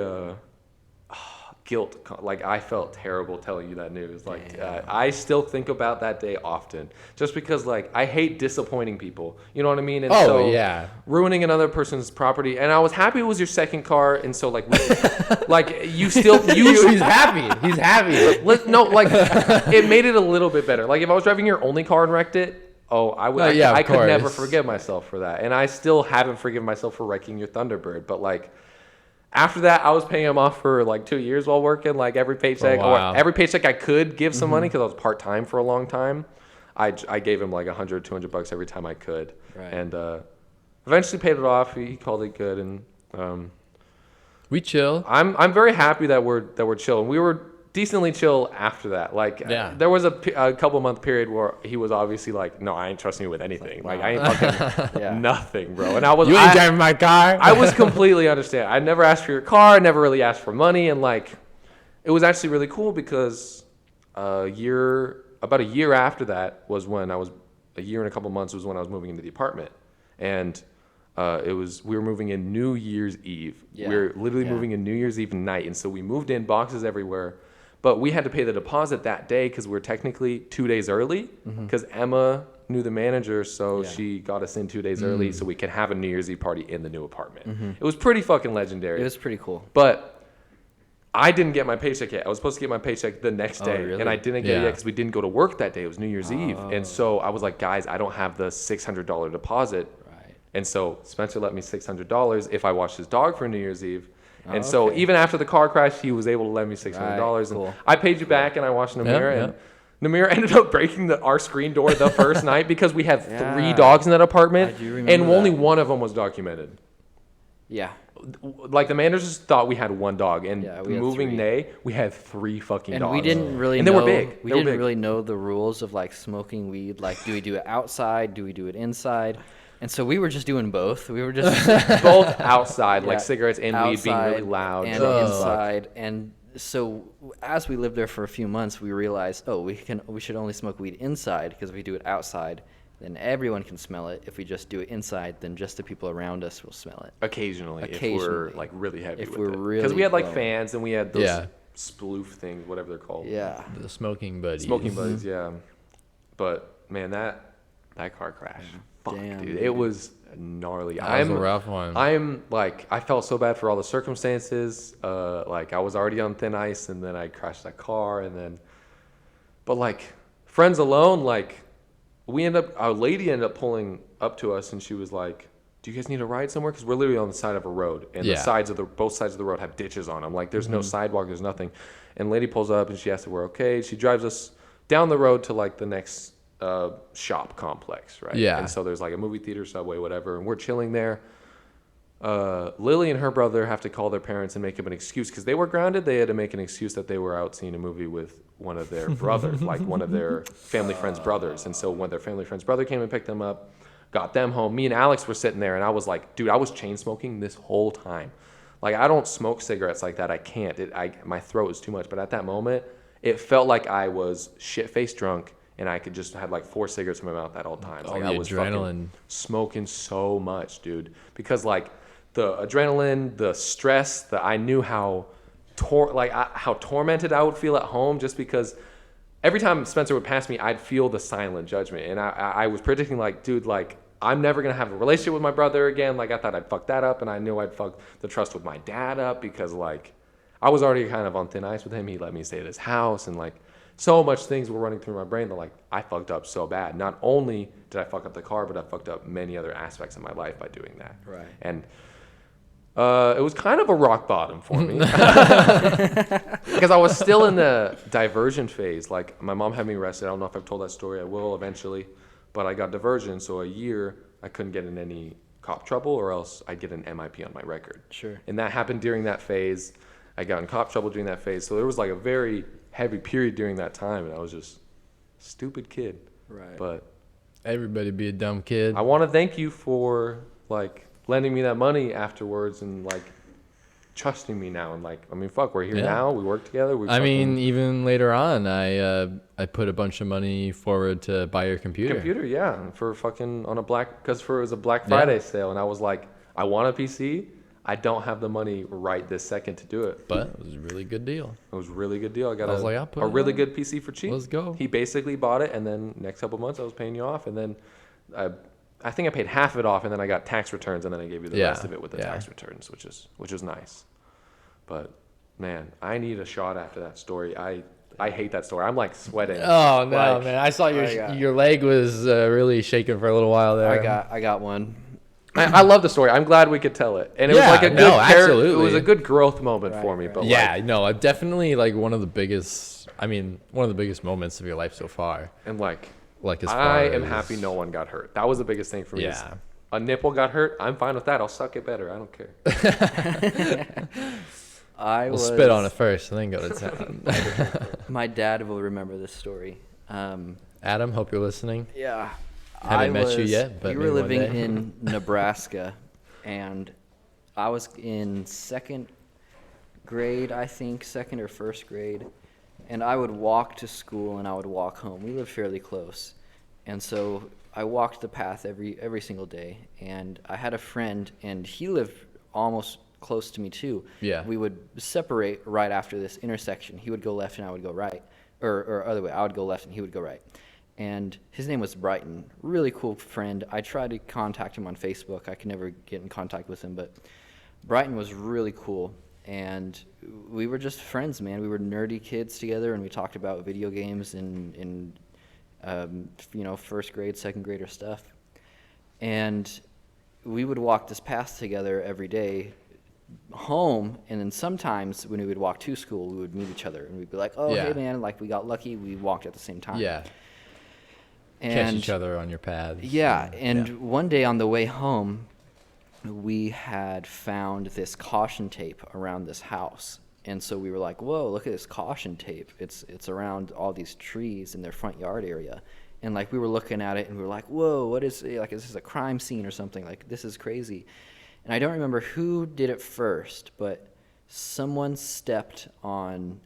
guilt. Like, I felt terrible telling you that news. Like, I still think about that day often, just because like I hate disappointing people. You know what I mean? And Oh, so yeah. ruining another person's property. And I was happy it was your second car, and so like, like you still He's happy. He's happy. No, like it made it a little bit better. Like if I was driving your only car and wrecked it, I would. Oh, yeah, of I could never course. forgive myself for that, and I still haven't forgiven myself for wrecking your Thunderbird. But like, After that, I was paying him off for like 2 years while working, like every paycheck, wow. or every paycheck I could give some money because I was part time for a long time. I gave him like $100, $200 every time I could, Right. and eventually paid it off. He called it good, and We chill. I'm very happy that we're chill. And we were decently chill after that. Like Yeah. there was a couple month period where he was obviously like, no, I ain't trusting you with anything. Like I ain't fucking Yeah. nothing, bro. And I was You ain't driving my car. I was completely understand. I never asked for your car. I never really asked for money, and like, it was actually really cool because about a year after that was when a year and a couple months was when I was moving into the apartment, and we were moving in New Year's Eve. Yeah. We were literally Yeah. moving in New Year's Eve night, and so we moved in, boxes everywhere, but we had to pay the deposit that day because we were technically 2 days early because Emma knew the manager, so Yeah. she got us in 2 days early so we could have a New Year's Eve party in the new apartment. It was pretty fucking legendary. It was pretty cool. But I didn't get my paycheck yet. I was supposed to get my paycheck the next Oh, day, really? and I didn't get it Yeah. yet because we didn't go to work that day. It was New Year's Eve, and so I was like, guys, I don't have the $600 deposit, Right. and so Spencer let me $600 if I watched his dog for New Year's Eve. Oh, And so okay. even after the car crash, he was able to lend me $600, Right, cool. and I paid you back, and I watched Namir, Yeah, and Namir ended up breaking our screen door the first night because we had 3 Yeah. dogs in that apartment, I do and remember only that. one of them was documented. Yeah. Like the managers thought we had 1 dog, and Yeah, we had moving 3. Nay, we had 3 fucking And dogs. we didn't really And they know. were big. We They were didn't big. really know the rules of like smoking weed. Like, do we do it outside? Do we do it inside? And so we were just doing both. We were just both outside, like Yeah, cigarettes and weed being really outside loud. and drunk as fuck. inside. And so as we lived there for a few months, we realized, oh, we should only smoke weed inside because if we do it outside, then everyone can smell it. If we just do it inside, then just the people around us will smell it. Occasionally, if we're Occasionally. like really heavy If with we're it. really we had like blowing. fans and we had those Yeah. sploof things, whatever they're called. Yeah. The smoking buddies. Smoking buddies, yeah. But man, that car crash, fuck, Damn, dude, dude. it was gnarly. That was a rough one. I'm like, I felt so bad for all the circumstances. Like I was already on thin ice, and then I crashed that car, and then, but like friends alone, like our lady ended up pulling up to us, and she was like, "Do you guys need a ride somewhere?" Because we're literally on the side of a road, and Yeah. both sides of the road have ditches on them. Like there's no sidewalk, there's nothing. And lady pulls up, and she asks if we're okay. She drives us down the road to like the next shop complex, right? Yeah. And so there's like a movie theater, Subway, whatever, and we're chilling there. Lily and her brother have to call their parents and make up an excuse because they were grounded. They had to make an excuse that they were out seeing a movie with one of their brothers, like one of their family friends' brothers. And so when their family friend's brother came and picked them up, got them home, me and Alex were sitting there, and I was like, dude, I was chain smoking this whole time. Like I don't smoke cigarettes like that. I can't. My throat is too much. But at that moment, it felt like I was shit-faced drunk, and I could just have like 4 cigarettes in my mouth at all times. All Like the I was adrenaline. fucking smoking so much, dude, because like the adrenaline, the stress, that I knew how how tormented I would feel at home, just because every time Spencer would pass me, I'd feel the silent judgment, and I was predicting like, dude, like I'm never gonna have a relationship with my brother again. Like I thought I'd fuck that up, and I knew I'd fuck the trust with my dad up because like I was already kind of on thin ice with him. He let me stay at his house, and like so much things were running through my brain that like I fucked up so bad. Not only did I fuck up the car, but I fucked up many other aspects of my life by doing that. Right. And it was kind of a rock bottom for me because I was still in the diversion phase. Like my mom had me arrested. I don't know if I've told that story. I will eventually, but I got diversion. So a year I couldn't get in any cop trouble, or else I'd get an MIP on my record. Sure. And that happened during that phase. I got in cop trouble during that phase. So there was like a very heavy period during that time, and I was just a stupid kid. Right. But Everybody be a dumb kid. I want to thank you for like lending me that money afterwards and like trusting me now, and like I mean fuck, we're here Yeah. now, we work together. I mean, even later on, I put a bunch of money forward to buy your computer. yeah, for fucking on a it was a Black Yeah. Friday sale, and I was like, I want a PC. I don't have the money right this second to do it. But it was a really good deal. It was a really good deal. I got I was like, I'll put a it really on. good PC for cheap. Let's go. He basically bought it, and then next couple months I was paying you off, and then I think I paid half of it off, and then I got tax returns, and then I gave you the Yeah, rest of it with the yeah. tax returns, which is nice. But man, I need a shot after that story. I hate that story. I'm like sweating. Oh no, Like, man! I saw I got- your leg was really shaking for a little while there. I got one. I love the story. I'm glad we could tell it, and it was Yeah, like a good no, It absolutely. was a good growth moment for Right, me. right. But Yeah, like, no, definitely like one of the biggest. I mean, one of the biggest moments of your life so far. and like, Like as far I am as- happy no one got hurt. That was the biggest thing for me. is Yeah. a nipple got hurt. I'm fine with that. I'll suck it better. I don't care. We'll spit on it first and then go to town. My dad will remember this story. Adam, hope you're listening. Yeah. Haven't met you yet, but we were maybe one living day. in Nebraska, and I was in second grade, I think, second or first grade, and I would walk to school and I would walk home. We lived fairly close, and so I walked the path every single day. And I had a friend, and he lived almost close to me too. Yeah. We would separate right after this intersection. He would go left and I would go right, or other way. I would go left and he would go right. And his name was Brighton. Really cool friend. I tried to contact him on Facebook. I could never get in contact with him, but Brighton was really cool. And we were just friends, man. We were nerdy kids together, and we talked about video games and first grade, second grader stuff. And we would walk this path together every day home, and then sometimes when we would walk to school, we would meet each other, and we'd be like, "Oh, Yeah. hey, man, like we got lucky. We walked at the same time." Yeah. Catch And each other on your paths. yeah, and yeah. one day on the way home, we had found this caution tape around this house. And so we were like, whoa, look at this caution tape. It's around all these trees in their front yard area. And like we were looking at it and we were like, whoa, what is it? Like, is this a crime scene or something? Like, this is crazy. And I don't remember who did it first, but someone stepped on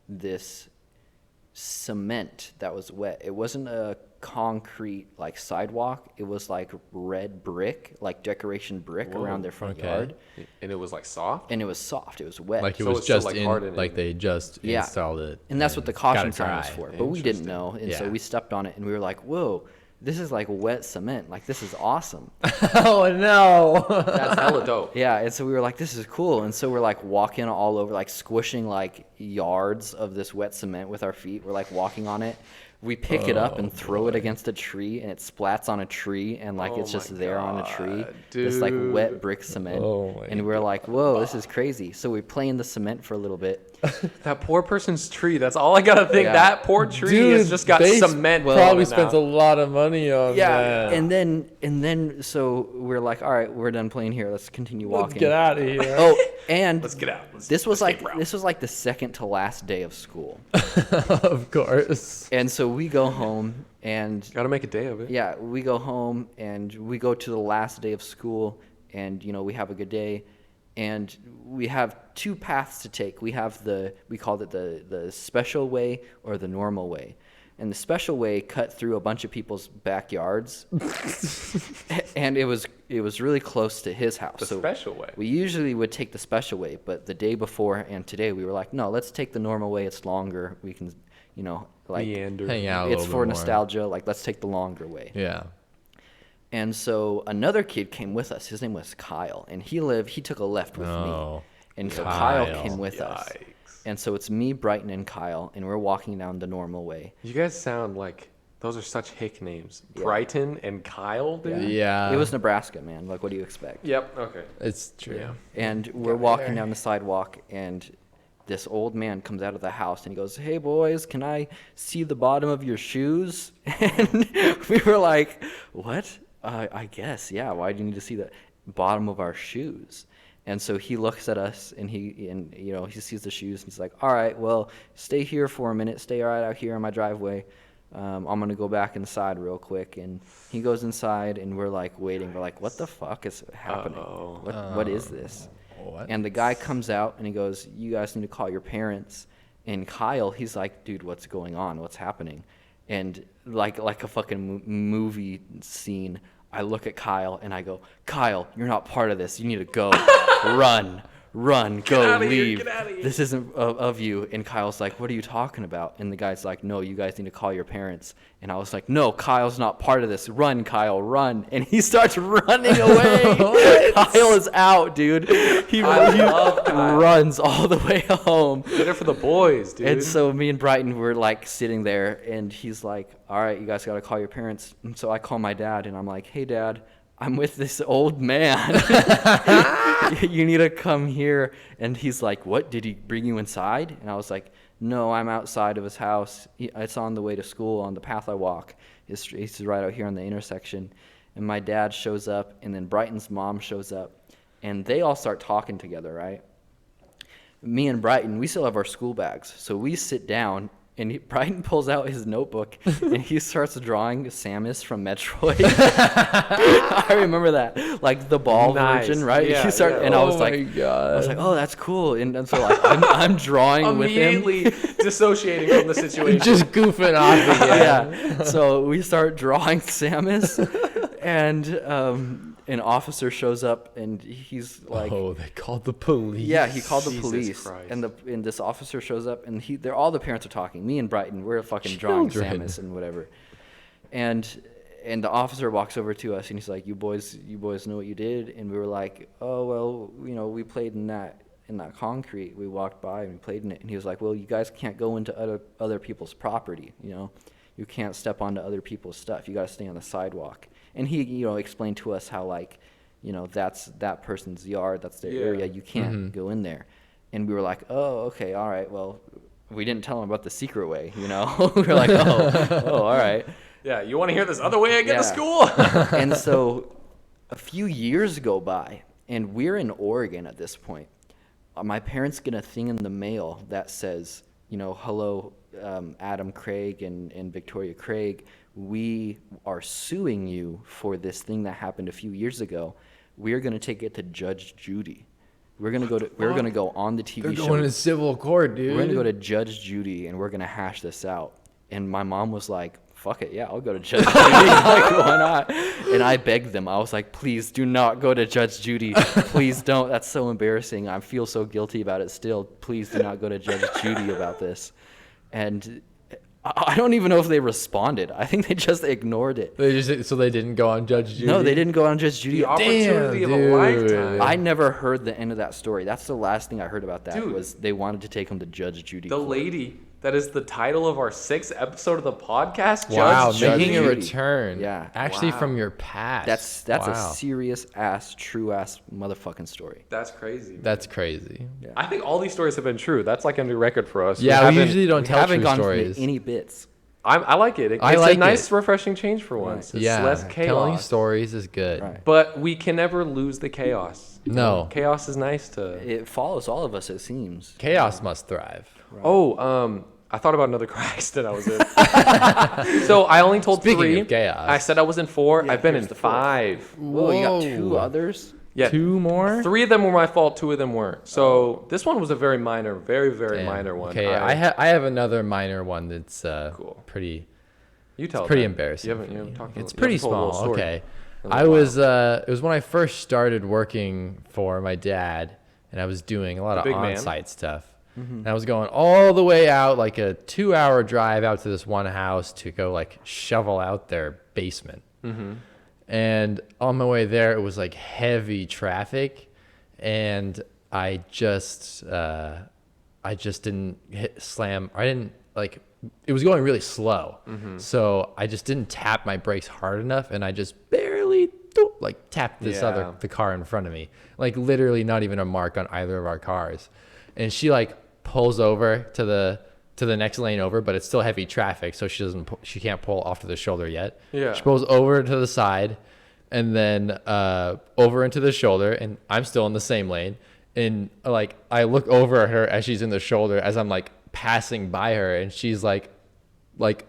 this cement that was wet. It wasn't a concrete like sidewalk. It was like red brick, like decoration brick Whoa, around their front okay. yard. And it was like soft. And it was soft. It was wet. Like it So was it's still, just like, in, hardened like in- they just Yeah. installed it. And that's what the it's gotta caution sign was dry. for. But we didn't Interesting. know. And so Yeah. we stepped on it and we were like, whoa, this is like wet cement. Like, this is awesome. Oh no! That's hella dope. Yeah, and so we were like, this is cool. And so we're like walking all over, like squishing like yards of this wet cement with our feet. We're like walking on it. We pick it up and throw it against a tree, and it splats on a tree, and like Oh it's just my there on a tree. God, This like wet dude. brick cement. Oh my and we're like, whoa, this is crazy. So we play in the cement for a little bit. That poor person's tree. That's all I gotta think. Yeah. That poor tree has just got they cement. Probably on it spent now. a lot of money on Yeah, that. and then so we're like, all right, we're done playing here. Let's continue walking. Let's get out of here. Oh, and Let's get out. this was escape like route. this was like the second to last day of school. Of course. And so we go home and Gotta make a day of it. yeah, we go home and we go to the last day of school, and we have a good day, and we have two paths to take. We have we called it the special way or the normal way. And the special way cut through a bunch of people's backyards. And it was really close to his house. The So special way. we usually would take the special way, but the day before and today we were like, no, let's take the normal way. It's longer. We can, like Meander. Hang out a it's little for bit more. nostalgia. Like, let's take the longer way. Yeah. And so another kid came with us. His name was Kyle, and he took a left with Oh, me. And so Kyle Kyle. came with us. Yikes. And so it's me, Brighton, and Kyle, and we're walking down the normal way. You guys sound like those are such hick names. Yeah. Brighton and Kyle, dude. Yeah. It was Nebraska, man. Like, what do you expect? Yep. Okay. It's true. Yeah. And we're walking down the sidewalk, and this old man comes out of the house, and he goes, "Hey, boys, can I see the bottom of your shoes?" And we were like, "What? I guess, yeah. Why do you need to see the bottom of our shoes?" And so he looks at us, and he sees the shoes, and he's like, "All right, well, stay here for a minute. Stay right out here in my driveway. I'm gonna go back inside real quick." And he goes inside, and we're like waiting. We're like, "What the fuck is happening? Uh-oh. What is this?" What? And the guy comes out and he goes, "You guys need to call your parents." And Kyle, he's like, "Dude, what's going on? What's happening?" And like a fucking movie scene, I look at Kyle and I go, "Kyle, you're not part of this. You need to go. Run, go, outta here, leave. get outta here." This isn't of you." And Kyle's like, "What are you talking about?" And the guy's like, "No, you guys need to call your parents." And I was like, "No, Kyle's not part of this. Run, Kyle, run." And he starts running away. Kyle is out, dude. He love Kyle. runs all the way home. Did it for the boys, dude. And so me and Brighton were like sitting there, and he's like, "All right, you guys got to call your parents." And so I call my dad, and I'm like, "Hey, Dad, I'm with this old man. You need to come here. And he's like, what? Did he bring you inside? And I was like, no, I'm outside of his house. It's on the way to school on the path I walk. It's right out here on the intersection. And my dad shows up, and then Brighton's mom shows up, and they all start talking together, right? Me and Brighton, we still have our school bags. So we sit down, and Brighton pulls out his notebook, and he starts drawing Samus from Metroid. I remember that, like the ball Nice. version, right? Yeah, And yeah. I was my like, God. oh, that's cool. And so like I'm drawing with him. Immediately dissociating from the situation. Just goofing off again. Yeah. So we start drawing Samus, and an officer shows up, and he's like, Oh, they called the police. yeah, he called the Jesus police, Christ. and this officer shows up, and they're all the parents are talking. Me and Brighton, we're fucking drawing Children. Samus and whatever, and the officer walks over to us, and he's like, "You boys know what you did?" And we were like, "Oh well, we played in that concrete. We walked by and we played in it." And he was like, "Well, you guys can't go into other people's property. You can't step onto other people's stuff. You got to stay on the sidewalk." And he explained to us how that's that person's yard, that's their area. You can't go in there. And we were like, oh, okay, all right. Well, we didn't tell him about the secret way, We were like, oh, all right. Yeah, you want to hear this other way I get Yeah. to school? And so a few years go by, and we're in Oregon at this point. My parents get a thing in the mail that says, hello, Adam Craig and Victoria Craig. We are suing you for this thing that happened a few years ago. We're going to take it to Judge Judy. We're going to go on the TV They're show. going to civil court, dude. We're going to go to Judge Judy, and we're going to hash this out. And my mom was like, fuck it, yeah, I'll go to Judge Judy. Like, why not? And I begged them. I was like, please do not go to Judge Judy. Please don't. That's so embarrassing. I feel so guilty about it still. Please do not go to Judge Judy about this. And I don't even know if they responded. I think they just ignored it. They didn't go on Judge Judy. No, they didn't go on Judge Judy. The opportunity of a dude. lifetime. I never heard the end of that story. That's the last thing I heard about that. Dude. Was they wanted to take him to Judge Judy. The court. lady that is the title of our 6th episode of the podcast. Wow, Judge making a Judy. return. Yeah. Actually, Wow. from your past. That's wow. a serious ass, true ass motherfucking story. That's crazy. That's crazy. I think all these stories have been true. That's like a new record for us. Yeah, we haven't- usually don't We tell haven't true gone stories. through any bits. I like it. I It's like a nice, it. refreshing change for once. It's Yeah, less chaos. telling stories is good. Right. But we can never lose the chaos. No. Chaos is nice to. It follows all of us, it seems. Chaos must thrive. Oh, I thought about another car accident I was in. So I only told Speaking 3. of chaos. I said I was in 4. Yeah, I've been in here's the 4th. 5. Whoa, you got Whoa. 2 others? Yeah. 2 more? 3 of them were my fault. 2 of them weren't. So this one was a very minor, very, very Damn. minor one. Okay, I have another minor one that's Cool. pretty. You tell. It's pretty them. embarrassing. You haven't for me. talked. It's you pretty haven't told a little small. story. Okay. In a I while. was it was when I first started working for my dad, and I was doing a lot of big man. on-site stuff. And I was going all the way out, like a 2-hour drive out to this one house to go like shovel out their basement. And on my way there, it was like heavy traffic, and I just didn't slam. I didn't like. It was going really slow, so I just didn't tap my brakes hard enough, and I just barely like tapped Yeah. the car in front of me, like literally not even a mark on either of our cars. And she like pulls over to the next lane over, but it's still heavy traffic, so she can't pull off to the shoulder yet. Yeah. She pulls over to the side, and then over into the shoulder, and I'm still in the same lane. And like I look over at her as she's in the shoulder as I'm like passing by her, and she's like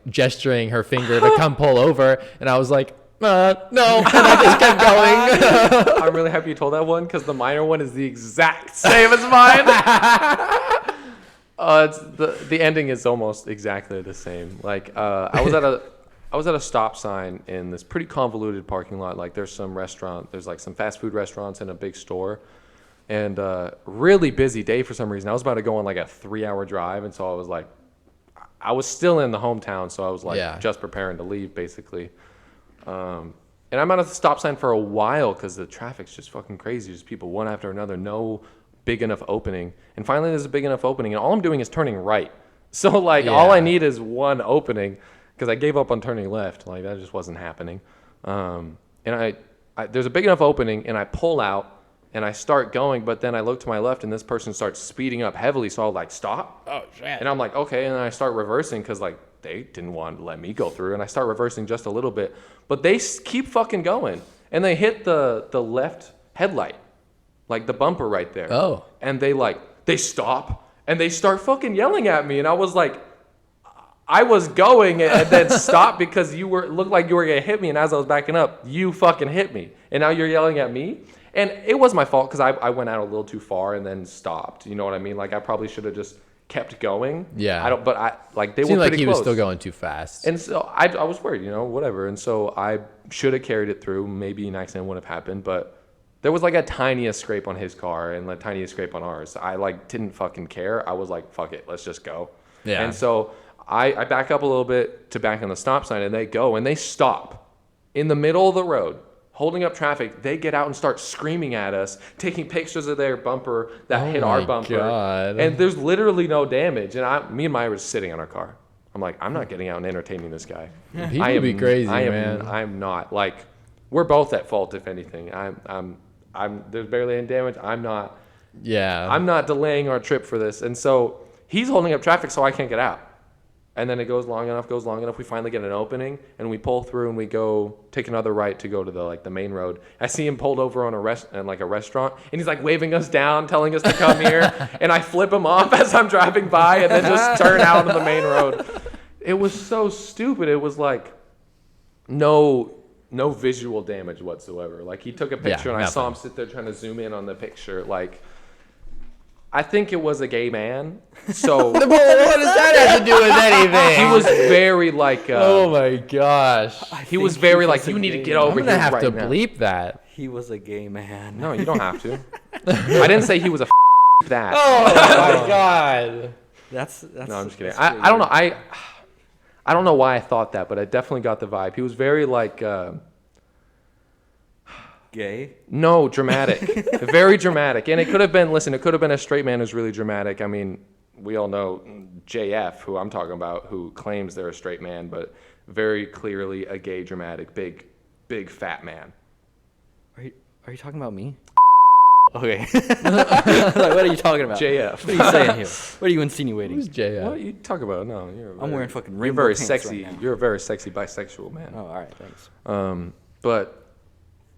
gesturing her finger to come pull over, and I was like, no, and I just kept going. I'm really happy you told that one because the minor one is the exact same as mine. It's the ending is almost exactly the same. Like I was at a stop sign in this pretty convoluted parking lot. Like there's like some fast food restaurants and a big store, and really busy day for some reason. I was about to go on like a 3-hour drive, and so I was like, I was still in the hometown, so I was like Yeah. just preparing to leave basically. And I'm at a stop sign for a while because the traffic's just fucking crazy. Just people one after another, no big enough opening. And finally there's a big enough opening, and all I'm doing is turning right. So like all I Yeah. need is one opening because I gave up on turning left. Like that just wasn't happening. And there's a big enough opening, and I pull out. And I start going, but then I look to my left, and this person starts speeding up heavily. So I'll like stop. Oh shit. And I'm like, okay. And then I start reversing because like they didn't want to let me go through. And I start reversing just a little bit, but they keep fucking going. And they hit the left headlight, like the bumper right there. Oh. And they stop and they start fucking yelling at me. And I was like, I was going and then stopped because looked like you were gonna hit me. And as I was backing up, you fucking hit me. And now you're yelling at me. And it was my fault because I went out a little too far and then stopped. You know what I mean? Like I probably should have just kept going. Yeah. They Seemed were like pretty he close. was still going too fast. And so I was worried, whatever. And so I should have carried it through. Maybe an accident wouldn't have happened, but there was like a tiniest scrape on his car and a tiniest scrape on ours. I like didn't fucking care. I was like, fuck it, let's just go. Yeah. And so I back up a little bit to back on the stop sign, and they go and they stop in the middle of the road, holding up traffic. They get out and start screaming at us, taking pictures of their bumper that hit our my bumper. God. And there's literally no damage. And me and Maya were sitting in our car. I'm like, I'm not getting out and entertaining this guy. People would be crazy, man. I'm not. Like, we're both at fault, if anything. There's barely any damage. I'm not delaying our trip for this. And so he's holding up traffic so I can't get out. And then it goes long enough. We finally get an opening, and we pull through, and we go take another right to go to the main road. I see him pulled over on a restaurant, and he's like waving us down, telling us to come here. And I flip him off as I'm driving by, and then just turn out on the main road. It was so stupid. It was like no visual damage whatsoever. Like he took a picture, and I saw him sit there trying to zoom in on the picture. Like, I think it was a gay man. So What does that have to do with anything? he was very like. Oh my gosh. He was very like, you need to get over I'm here gonna have right to now. bleep that. He was a gay man. No, you don't have to. I didn't say he was a that. Oh my god. That's No, I'm just kidding. that's I don't know. weird. I don't know why I thought that, but I definitely got the vibe. He was very like. Gay? No, dramatic. Very dramatic. And it could have been a straight man who's really dramatic. I mean, we all know JF, who I'm talking about, who claims they're a straight man, but very clearly a gay, dramatic, big fat man. Are you talking about me? Okay. Like, what are you talking about? JF. What are you saying here? What are you insinuating? Who's Jay? What you talk about? No, I'm wearing fucking You're rainbow very pants sexy. right now. You're a very sexy bisexual man. Oh, all right, thanks. But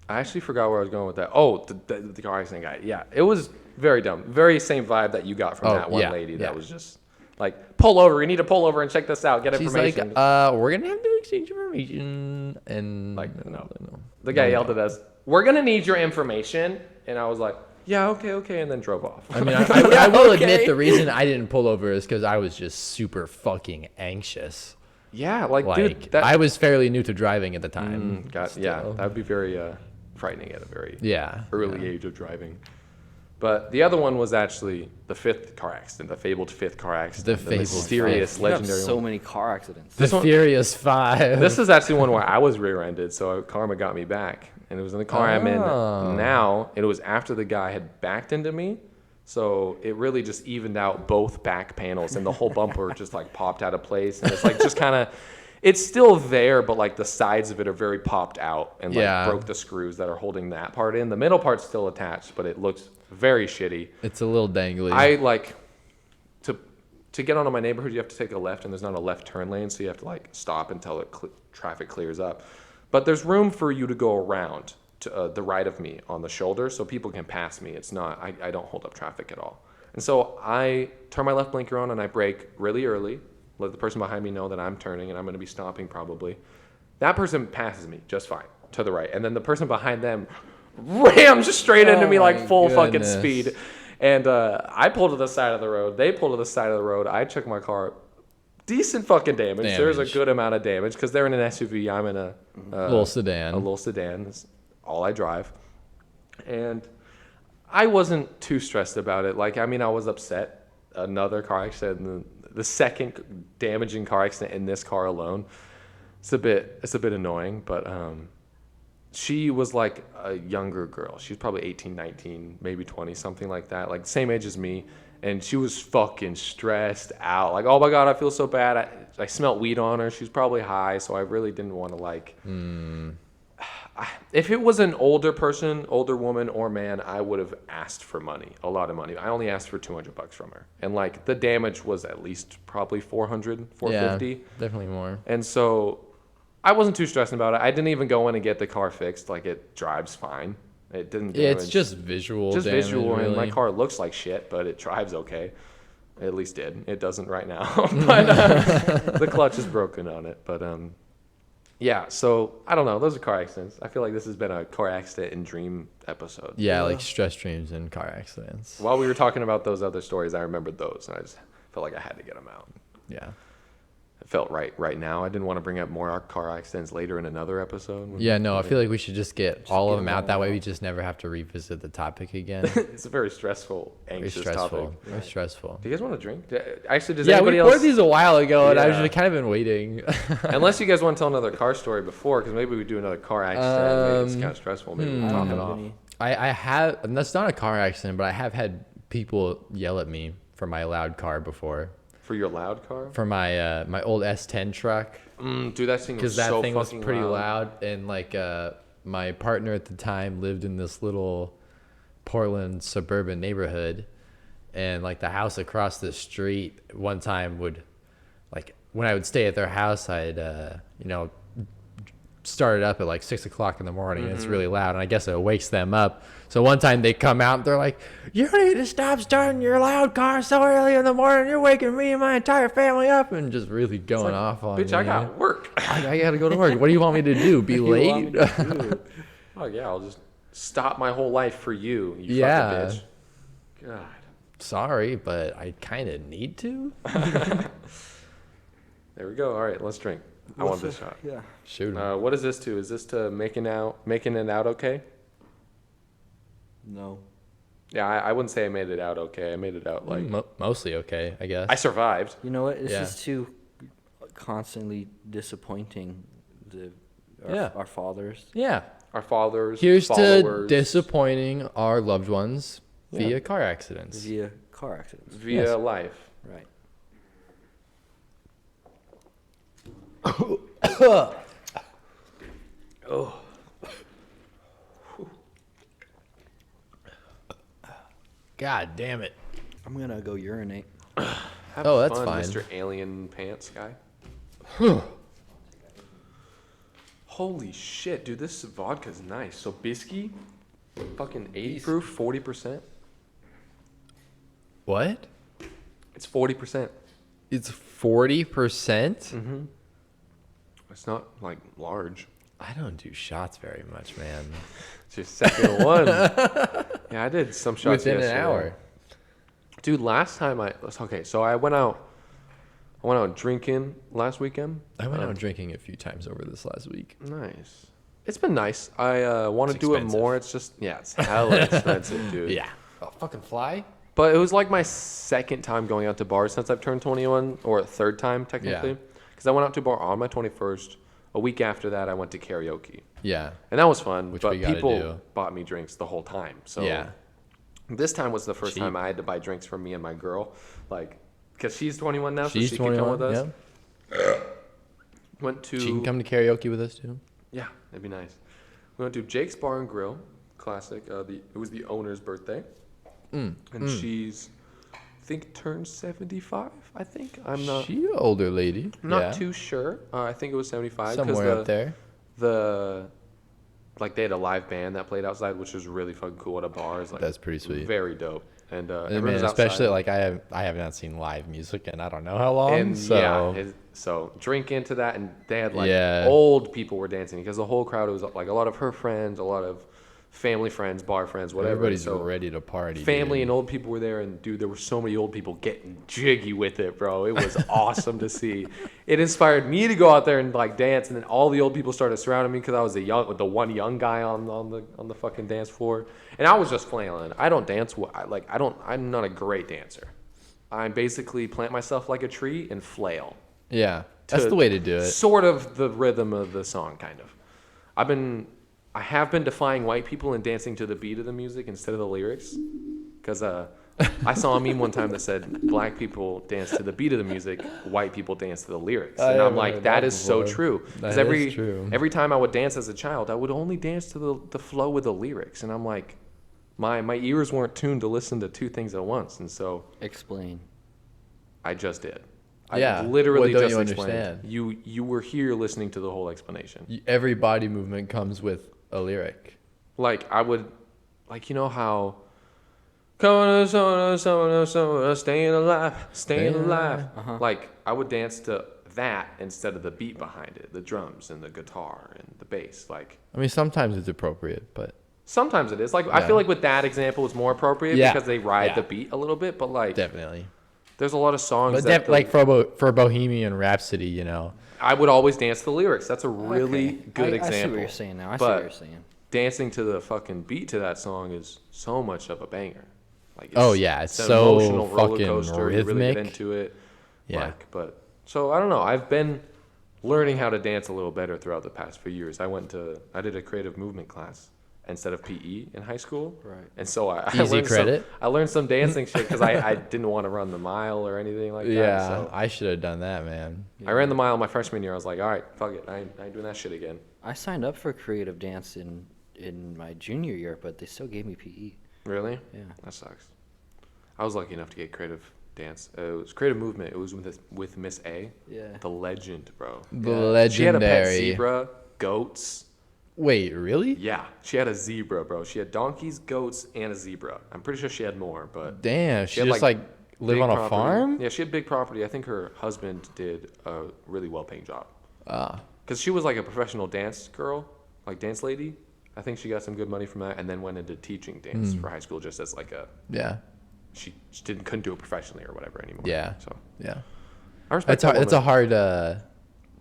I actually forgot where I was going with that. Oh, the car accident guy. Yeah, it was very dumb. Very same vibe that you got from Oh, that one yeah, lady. yeah. That was just like, pull over. You need to pull over and check this out. Get She's like, information. we're gonna have to exchange information, and Like, no. no. The guy yelled at us, "We're gonna need your information," and I was like, "Yeah, okay," and then drove off. I mean, I will Okay. admit the reason I didn't pull over is because I was just super fucking anxious. Yeah, like, Like dude, that I was fairly new to driving at the time. yeah, still. that would be very frightening at a very Yeah. early age of driving. But the other one was actually the fifth car accident, the fabled fifth car accident, The the fabled mysterious, fifth. You have legendary so one. many car accidents. The Furious Five. This is actually one where I was rear-ended, so karma got me back, and it was in the car I'm in Oh. now. It was after the guy had backed into me, so it really just evened out both back panels, and the whole bumper just like popped out of place, and it's like just kind of. It's still there, but like the sides of it are very popped out and like Yeah. broke the screws that are holding that part in. The middle part's still attached, but it looks very shitty. It's a little dangly. I like to get onto my neighborhood, you have to take a left, and there's not a left turn lane, so you have to like stop until traffic clears up. But there's room for you to go around to the right of me on the shoulder, so people can pass me. It's not I don't hold up traffic at all. And so I turn my left blinker on and I brake really early, let the person behind me know that I'm turning and I'm going to be stopping probably. That person passes me just fine to the right, and then the person behind them rams straight into Oh me my like full fucking goodness. speed. And I pull to the side of the road. They pull to the side of the road. I check my car. Decent fucking damage. There's a Damage. good amount of damage because they're in an SUV. I'm in a little sedan. A little sedan. That's all I drive. And I wasn't too stressed about it. Like, I mean, I was upset. Another car accident. The second damaging car accident in this car alone. It's a bit annoying, but she was like a younger girl. She was probably 18, 19, maybe 20, something like that. Like same age as me. And she was fucking stressed out. Like, oh my God, I feel so bad. I smelled weed on her. She was probably high, so I really didn't want to like... If it was an older person, older woman or man, I would have asked for money, a lot of money. I only asked for $200 from her. And like the damage was at least probably 400, 450. Yeah, definitely more. And so I wasn't too stressed about it. I didn't even go in and get the car fixed. Like it drives fine. It didn't damage. Yeah, it's just visual. Just damage, visual, really. and my car looks like shit, but it drives okay. It at least did. It doesn't right now. But the clutch is broken on it. But yeah, so I don't know. Those are car accidents. I feel like this has been a car accident and dream episode. Yeah, like stress dreams and car accidents. While we were talking about those other stories, I remembered those, and I just felt like I had to get them out. Yeah. It felt right now. I didn't want to bring up more car accidents later in another episode. Yeah, no, I feel like we should just get all get of them them out. all That way out. we just never have to revisit the topic again. It's a very stressful, Very anxious stressful. topic. Very stressful. Do you guys want to drink? Actually, does Yeah, we anybody poured else? these a while ago, and I've Yeah. just kind of been waiting. Unless you guys want to tell another car story before, because maybe we do another car accident. Maybe it's kind of stressful. Maybe we I talk don't it have off. any. I have, and that's not a car accident, but I have had people yell at me for my loud car before. For your loud car? For my my old S10 truck. Dude, that thing was Because that so thing was fucking pretty loud, and like my partner at the time lived in this little Portland suburban neighborhood, and like the house across the street one time would, like when I would stay at their house, I'd start it up at like 6 o'clock in the morning, and it's really loud, and I guess it wakes them up. So one time they come out and they're like, "You need to stop starting your loud car so early in the morning. You're waking me and my entire family up," and just really going off on Bitch, me. I got work. I gotta go to work. What do you want me to do? Be What do you want late? me to do? Oh, yeah, I'll just stop my whole life for you, you Yeah. fucking bitch. God. Sorry, but I kind of need to. There we go. All right, let's drink. I want this shot. Yeah. Shoot. What is this to? Is this to making it out okay? No. Yeah, I wouldn't say I made it out okay. I made it out like Mostly okay, I guess. I survived. You know what? It's Yeah. just too constantly disappointing Yeah. our fathers. Yeah. Our fathers. Here's followers, to disappointing our loved ones Yeah. via car accidents. Via car accidents. via Yes. life. Right. God damn it. I'm gonna go urinate. Have Oh, that's fun, fine. Mr. Alien Pants guy. Holy shit, dude! This vodka's nice. So Bisky, fucking 80 proof, 40%. What? It's 40%. It's 40%? Mm-hmm. It's not like large. I don't do shots very much, man. It's your second one. Yeah, I did some shots Within an yesterday. hour. Dude, last time so I went out drinking last weekend. I went out drinking a few times over this last week. Nice. It's been nice. I want to It's do it expensive. more. It's just, yeah, it's hella expensive, dude. Yeah. Oh, fucking fly? But it was like my second time going out to bars since I've turned 21, or third time technically. Yeah. Because I went out to a bar on my 21st. A week after that, I went to karaoke. Yeah. And that was fun. Which but we gotta people do. bought me drinks the whole time. So Yeah. this time was the first Cheap. time I had to buy drinks for me and my girl. Like, because she's 21 now, She's so she can come 21. with us. Yeah. Went to... She can come to karaoke with us too. Yeah, that'd be nice. We went to Jake's Bar and Grill, classic. It was the owner's birthday, and she's, I think, turned 75. I think I'm not She an older lady. Yeah. too sure. I think it was 75. 'cause Somewhere up there. Like they had a live band that played outside, which was really fucking cool at a bar. It's like That's pretty sweet. very dope. And I everyone mean, was especially outside. like I have not seen live music in I don't know how long. And so yeah, so drink into that, and they had like Yeah. old people were dancing because the whole crowd was like a lot of her friends, a lot of family friends, bar friends, whatever. everybody's so ready to party. family dude. and old people were there, and dude, there were so many old people getting jiggy with it, bro. It was awesome to see. It inspired me to go out there and like dance, and then all the old people started surrounding me because I was the one young guy on the fucking dance floor, and I was just flailing. I don't dance well. I'm not a great dancer. I basically plant myself like a tree and flail. Yeah, that's to the way to do it. Sort of the rhythm of the song, kind of. I have been defying white people and dancing to the beat of the music instead of the lyrics, because I saw a meme one time that said black people dance to the beat of the music, white people dance to the lyrics. I And I'm haven't like, heard that that is so before. true. That Because is true. every time I would dance as a child, I would only dance to the flow with the lyrics. And I'm like, my ears weren't tuned to listen to two things at once. And so Explain. I just did. Yeah, I literally what don't just you explained. understand? You were here listening to the whole explanation. Every body movement comes with a lyric. Like I would, like you know how, staying alive, staying alive. Like I would dance to that instead of the beat behind it, the drums and the guitar and the bass. Like I mean, sometimes it's appropriate, but sometimes it is. Like I Yeah. feel like with that example, it's more appropriate Yeah. because they ride Yeah. the beat a little bit. But like, definitely. there's a lot of songs But that like for Bohemian Rhapsody, you know. I would always dance to the lyrics. That's a really Okay. good I example. see what you're saying now. I see But what you're saying. dancing to the fucking beat to that song is so much of a banger. Like Oh, yeah, it's an so emotional roller fucking coaster. You really get rhythmic. into it. Yeah. Like, but so I don't know. I've been learning how to dance a little better throughout the past few years. I did a creative movement class instead of PE in high school. Right. And so I Easy learned credit. I learned some dancing shit because I didn't want to run the mile or anything like that. Yeah, So I should have done that, man. I ran the mile my freshman year. I was like, all right, fuck it. I ain't doing that shit again. I signed up for creative dance in my junior year, but they still gave me PE. Really? Yeah. That sucks. I was lucky enough to get creative dance. It was creative movement. It was with Miss A, Yeah. the legend, bro. The Yeah. She had a pet legendary. zebra, goats. Wait, really? Yeah, she had a zebra, bro. She had donkeys, goats, and a zebra. I'm pretty sure she had more, but Damn, she had, just like, like live big on a property. farm? Yeah, she had big property. I think her husband did a really well-paying job Ah, because she was like a professional dance girl, like dance lady. I think she got some good money from that, and then went into teaching dance Hmm. for high school, just as like a yeah, she couldn't do it professionally or whatever anymore. Yeah. So yeah. I respect That's hard. that It's a woman.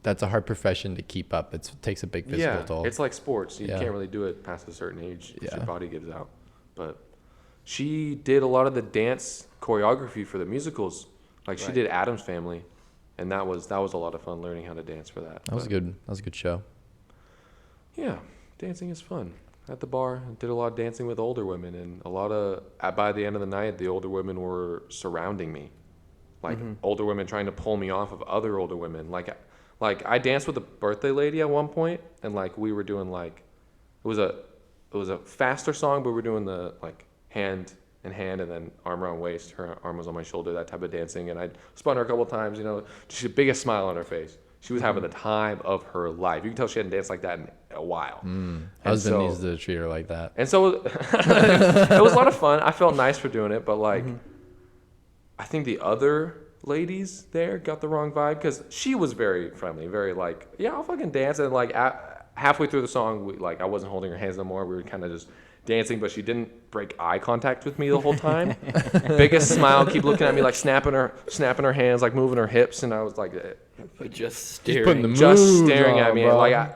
that's a hard profession to keep up. It takes a big physical Yeah, toll. it's like sports. You Yeah. can't really do it past a certain age. 'Cause Yeah. Your body gives out. But she did a lot of the dance choreography for the musicals. Like she Right. did Adam's Family, and that was a lot of fun learning how to dance for that. That was But, good. That was a good show. Yeah, dancing is fun. At the bar, I did a lot of dancing with older women, and by the end of the night, the older women were surrounding me, like older women trying to pull me off of other older women. Like I danced with a birthday lady at one point, and like we were doing like, it was a faster song, but we were doing the like hand in hand and then arm around waist. Her arm was on my shoulder, that type of dancing, and I spun her a couple of times. You know, just the biggest smile on her face. She was having the time of her life. You can tell she hadn't danced like that in a while. And Husband so- needs to treat her like that. and so it was a lot of fun. I felt nice for doing it, but like, I think the other ladies there got the wrong vibe because she was very friendly, very like, yeah, I'll fucking dance. And like halfway through the song, I wasn't holding her hands no more. We were kind of just dancing, but she didn't break eye contact with me the whole time. Biggest smile, keep looking at me, like snapping her hands, like moving her hips, and I was like, But just putting staring. the just moves staring at on, me. bro. Like,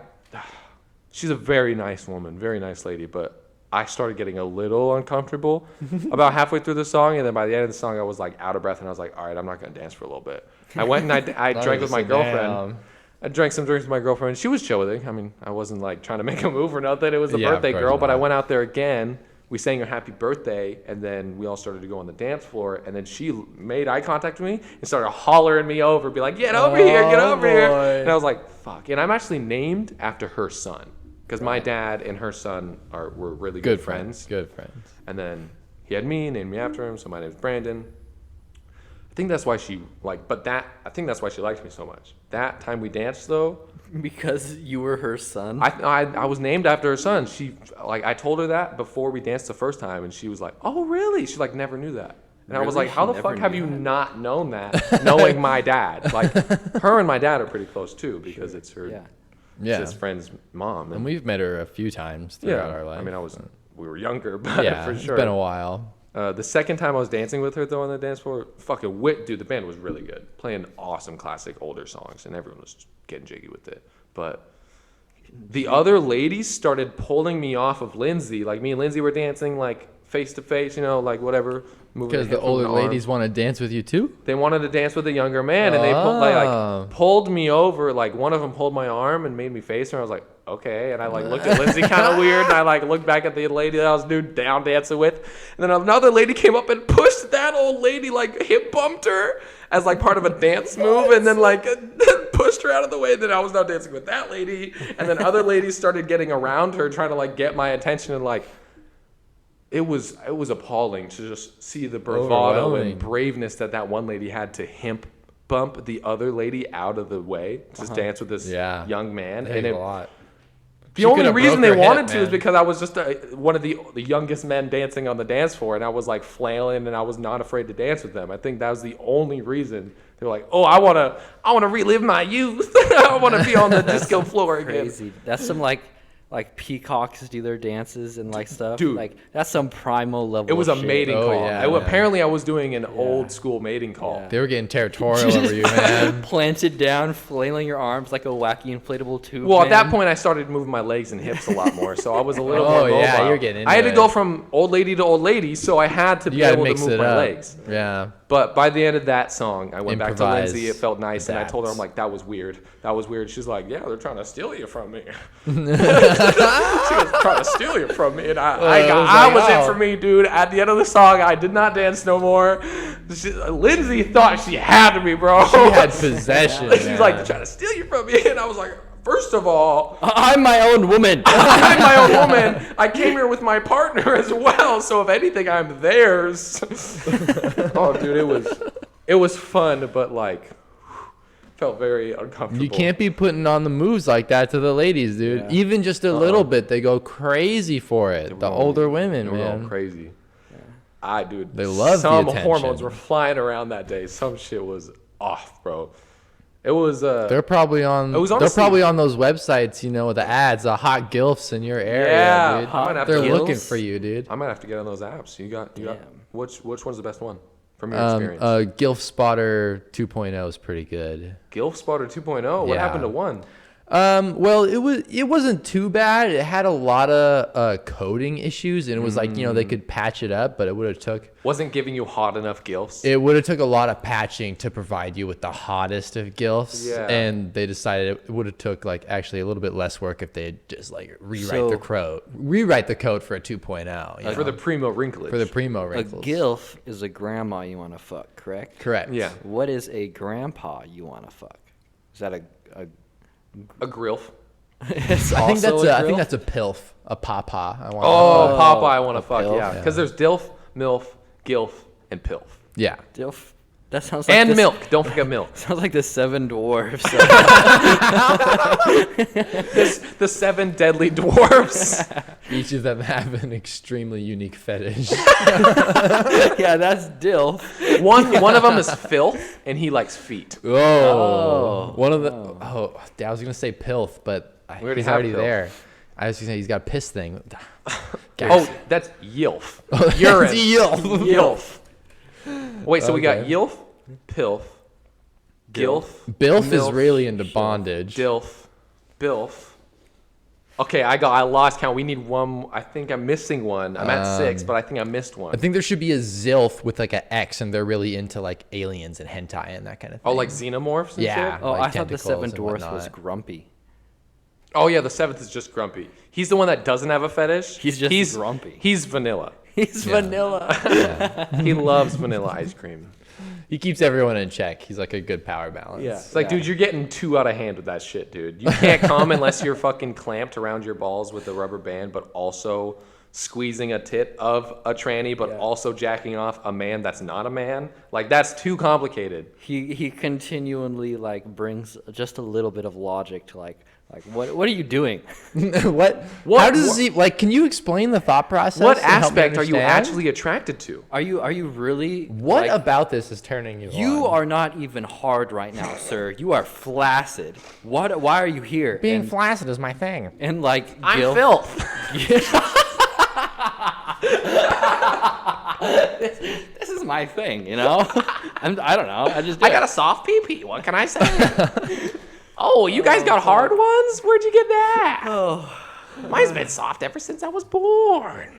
she's a very nice woman, very nice lady, but I started getting a little uncomfortable about halfway through the song, and then by the end of the song, I was like out of breath, and I was like, all right, I'm not gonna dance for a little bit. I went and I drank with my girlfriend. I drank some drinks with my girlfriend. She was chill with it. I mean, I wasn't like trying to make a move or nothing. It was a Yeah, of birthday course girl, but I not. went out there again. We sang her happy birthday, and then we all started to go on the dance floor, and then she made eye contact with me and started hollering me over, be like, get over here, get over here. boy. And I was like, fuck. And I'm actually named after her son, because my dad and her son were really good friends. Good friends. And then he had me, named me after him, so my name's Brandon. I think that's why she liked me so much. That time we danced though, Because you were her son. I was named after her son. I told her that before we danced the first time, and she was like, "Oh, really?" She like never knew that, and I was Really? like, "How She the never fuck have knew you that? not known that?" Knowing my dad, like her and my dad are pretty close too, because it's her, Yeah. it's Yeah. his friend's mom. And we've met her a few times throughout yeah, our life. I mean, we were younger, but yeah, for it's sure. been a while. The second time I was dancing with her though on the dance floor, dude, the band was really good, playing awesome classic older songs, and everyone was getting jiggy with it. But the other ladies started pulling me off of Lindsay. Like me and Lindsay were dancing like face to face, you know, like whatever. Because the older ladies want to dance with you too. They wanted to dance with a younger man, and they pulled me over. Like one of them pulled my arm and made me face her. I was like, okay, and I like looked at Lindsay kind of weird, and I like looked back at the lady that I was down dancing with, and then another lady came up and pushed that old lady, like hip bumped her as like part of a dance move, and then like pushed her out of the way. Then I was now dancing with that lady, and then other ladies started getting around her, trying to like get my attention, and like. It was appalling to just see the bravado Overwhelming. and braveness that one lady had to hip bump the other lady out of the way, just dance with this young man. And a lot. The only could've reason broke they her wanted hip, to is man. because I was just one of the youngest men dancing on the dance floor, and I was like flailing, and I was not afraid to dance with them. I think that was the only reason. They were like, "Oh, I wanna relive my youth. I wanna be on the disco floor again." Crazy. That's some like peacocks do their dances and like stuff. Dude. Like that's some primal level. It was a shit. mating Oh, call. yeah, Apparently, I was doing an old school mating call. Yeah. They were getting territorial over you, man. Planted down, flailing your arms like a wacky inflatable tube. Well, at that man. point, I started moving my legs and hips a lot more, so I was a little Oh, more mobile. yeah, you're getting I had to into go it. from old lady to old lady, so I had to You be gotta able to mix move it my up. legs. Yeah. But by the end of that song, I went back to Improvise, Lindsay. It felt nice, and I told her, adapt. I'm like, that was weird. That was weird. She's like, yeah, they're trying to steal you from me. She was trying to steal you from me, and I was in for me, dude. At the end of the song, I did not dance no more. Lindsay thought she had me, bro. She had possession. She's man. like, they're trying to steal you from me, and I was like, first of all, I'm my own woman. I'm my own woman. I came here with my partner as well, so if anything, I'm theirs. Oh, dude, it was fun, but like, felt very uncomfortable. You can't be putting on the moves like that to the ladies, dude. Yeah. Even just a little bit, they go crazy for it. The older women, They were all man. crazy. Dude, They love the some attention. hormones were flying around that day. Some shit was off, bro. It was They're probably on. It was They're honestly- probably on those websites, you know, with the ads, the hot gilfs in your area, Yeah, dude. I might have They're to- looking Gilfs? for you, dude. I might have to get on those apps. You got Damn. which one's the best one from your experience? Gilf Spotter 2.0 is pretty good. Gilf Spotter 2.0. What Yeah. happened to one? Well, it wasn't too bad. It had a lot of coding issues, and it was like, you know, they could patch it up, but it would have took Wasn't giving you hot enough gilfs. It would have took a lot of patching to provide you with the hottest of gilfs, Yeah. and they decided it would have took like actually a little bit less work if they had just like rewrite the code for a 2.0 you for know, the primo wrinklage. for the primo A wrinkles. gilf is a grandma you want to fuck, correct? Correct. Yeah. What is a grandpa you want to fuck? Is that a A grilf. it's I think also that's a I think grilf? that's a pilf, a papa. I want. Oh, Papa, I want to a fuck. pilf. Yeah, because there's dilf, milf, gilf, and pilf, Yeah. Dilf. That sounds like and this- milk. Don't forget milk. Sounds like the Seven Dwarfs. The 7 deadly dwarfs. Each of them have an extremely unique fetish. yeah, that's Dilf. One of them is filth, and he likes feet. Oh, one of the. Oh, I was gonna say pilf, but We already he's have already pilf. there. I was gonna say he's got a piss thing. Oh, that's yilf. Urine. Yilf. Yilf. Wait, so we got Okay. yilf, pilf, gilf, Bilf is milf, really into bondage. dilf, bilf. Okay, I lost count. We need one. I think I'm missing one. I'm at 6, but I think I missed one. I think there should be a Zilf with like an X, and they're really into like aliens and hentai and that kind of thing. Oh, like xenomorphs and Yeah. shit? Oh, Like I thought the Seven tentacles and Dwarfs was whatnot. grumpy. Oh, yeah, the 7th is just grumpy. He's the one that doesn't have a fetish. He's just grumpy. He's vanilla. He's Yeah. vanilla. He loves vanilla ice cream. He keeps everyone in check. He's like a good power balance. Yeah. It's like, dude, you're getting too out of hand with that shit, dude. You can't come unless you're fucking clamped around your balls with a rubber band, but also squeezing a tit of a tranny, but also jacking off a man that's not a man. Like, that's too complicated. He continually like brings just a little bit of logic to like what are you doing? what? What- How does what- he like? Can you explain the thought process? What and help me aspect are you understand? actually attracted to? Are you really What like, about this is turning you? you on? are not even hard right now, sir. You are flaccid. Why are you here? being and, flaccid is my thing. and like I'm Gil- filth. This is my thing, you know. I don't know. I just do I it. got a soft pee-pee. What can I say? Oh, you guys got hard ones? Where'd you get that? Oh, Mine's been soft ever since I was born.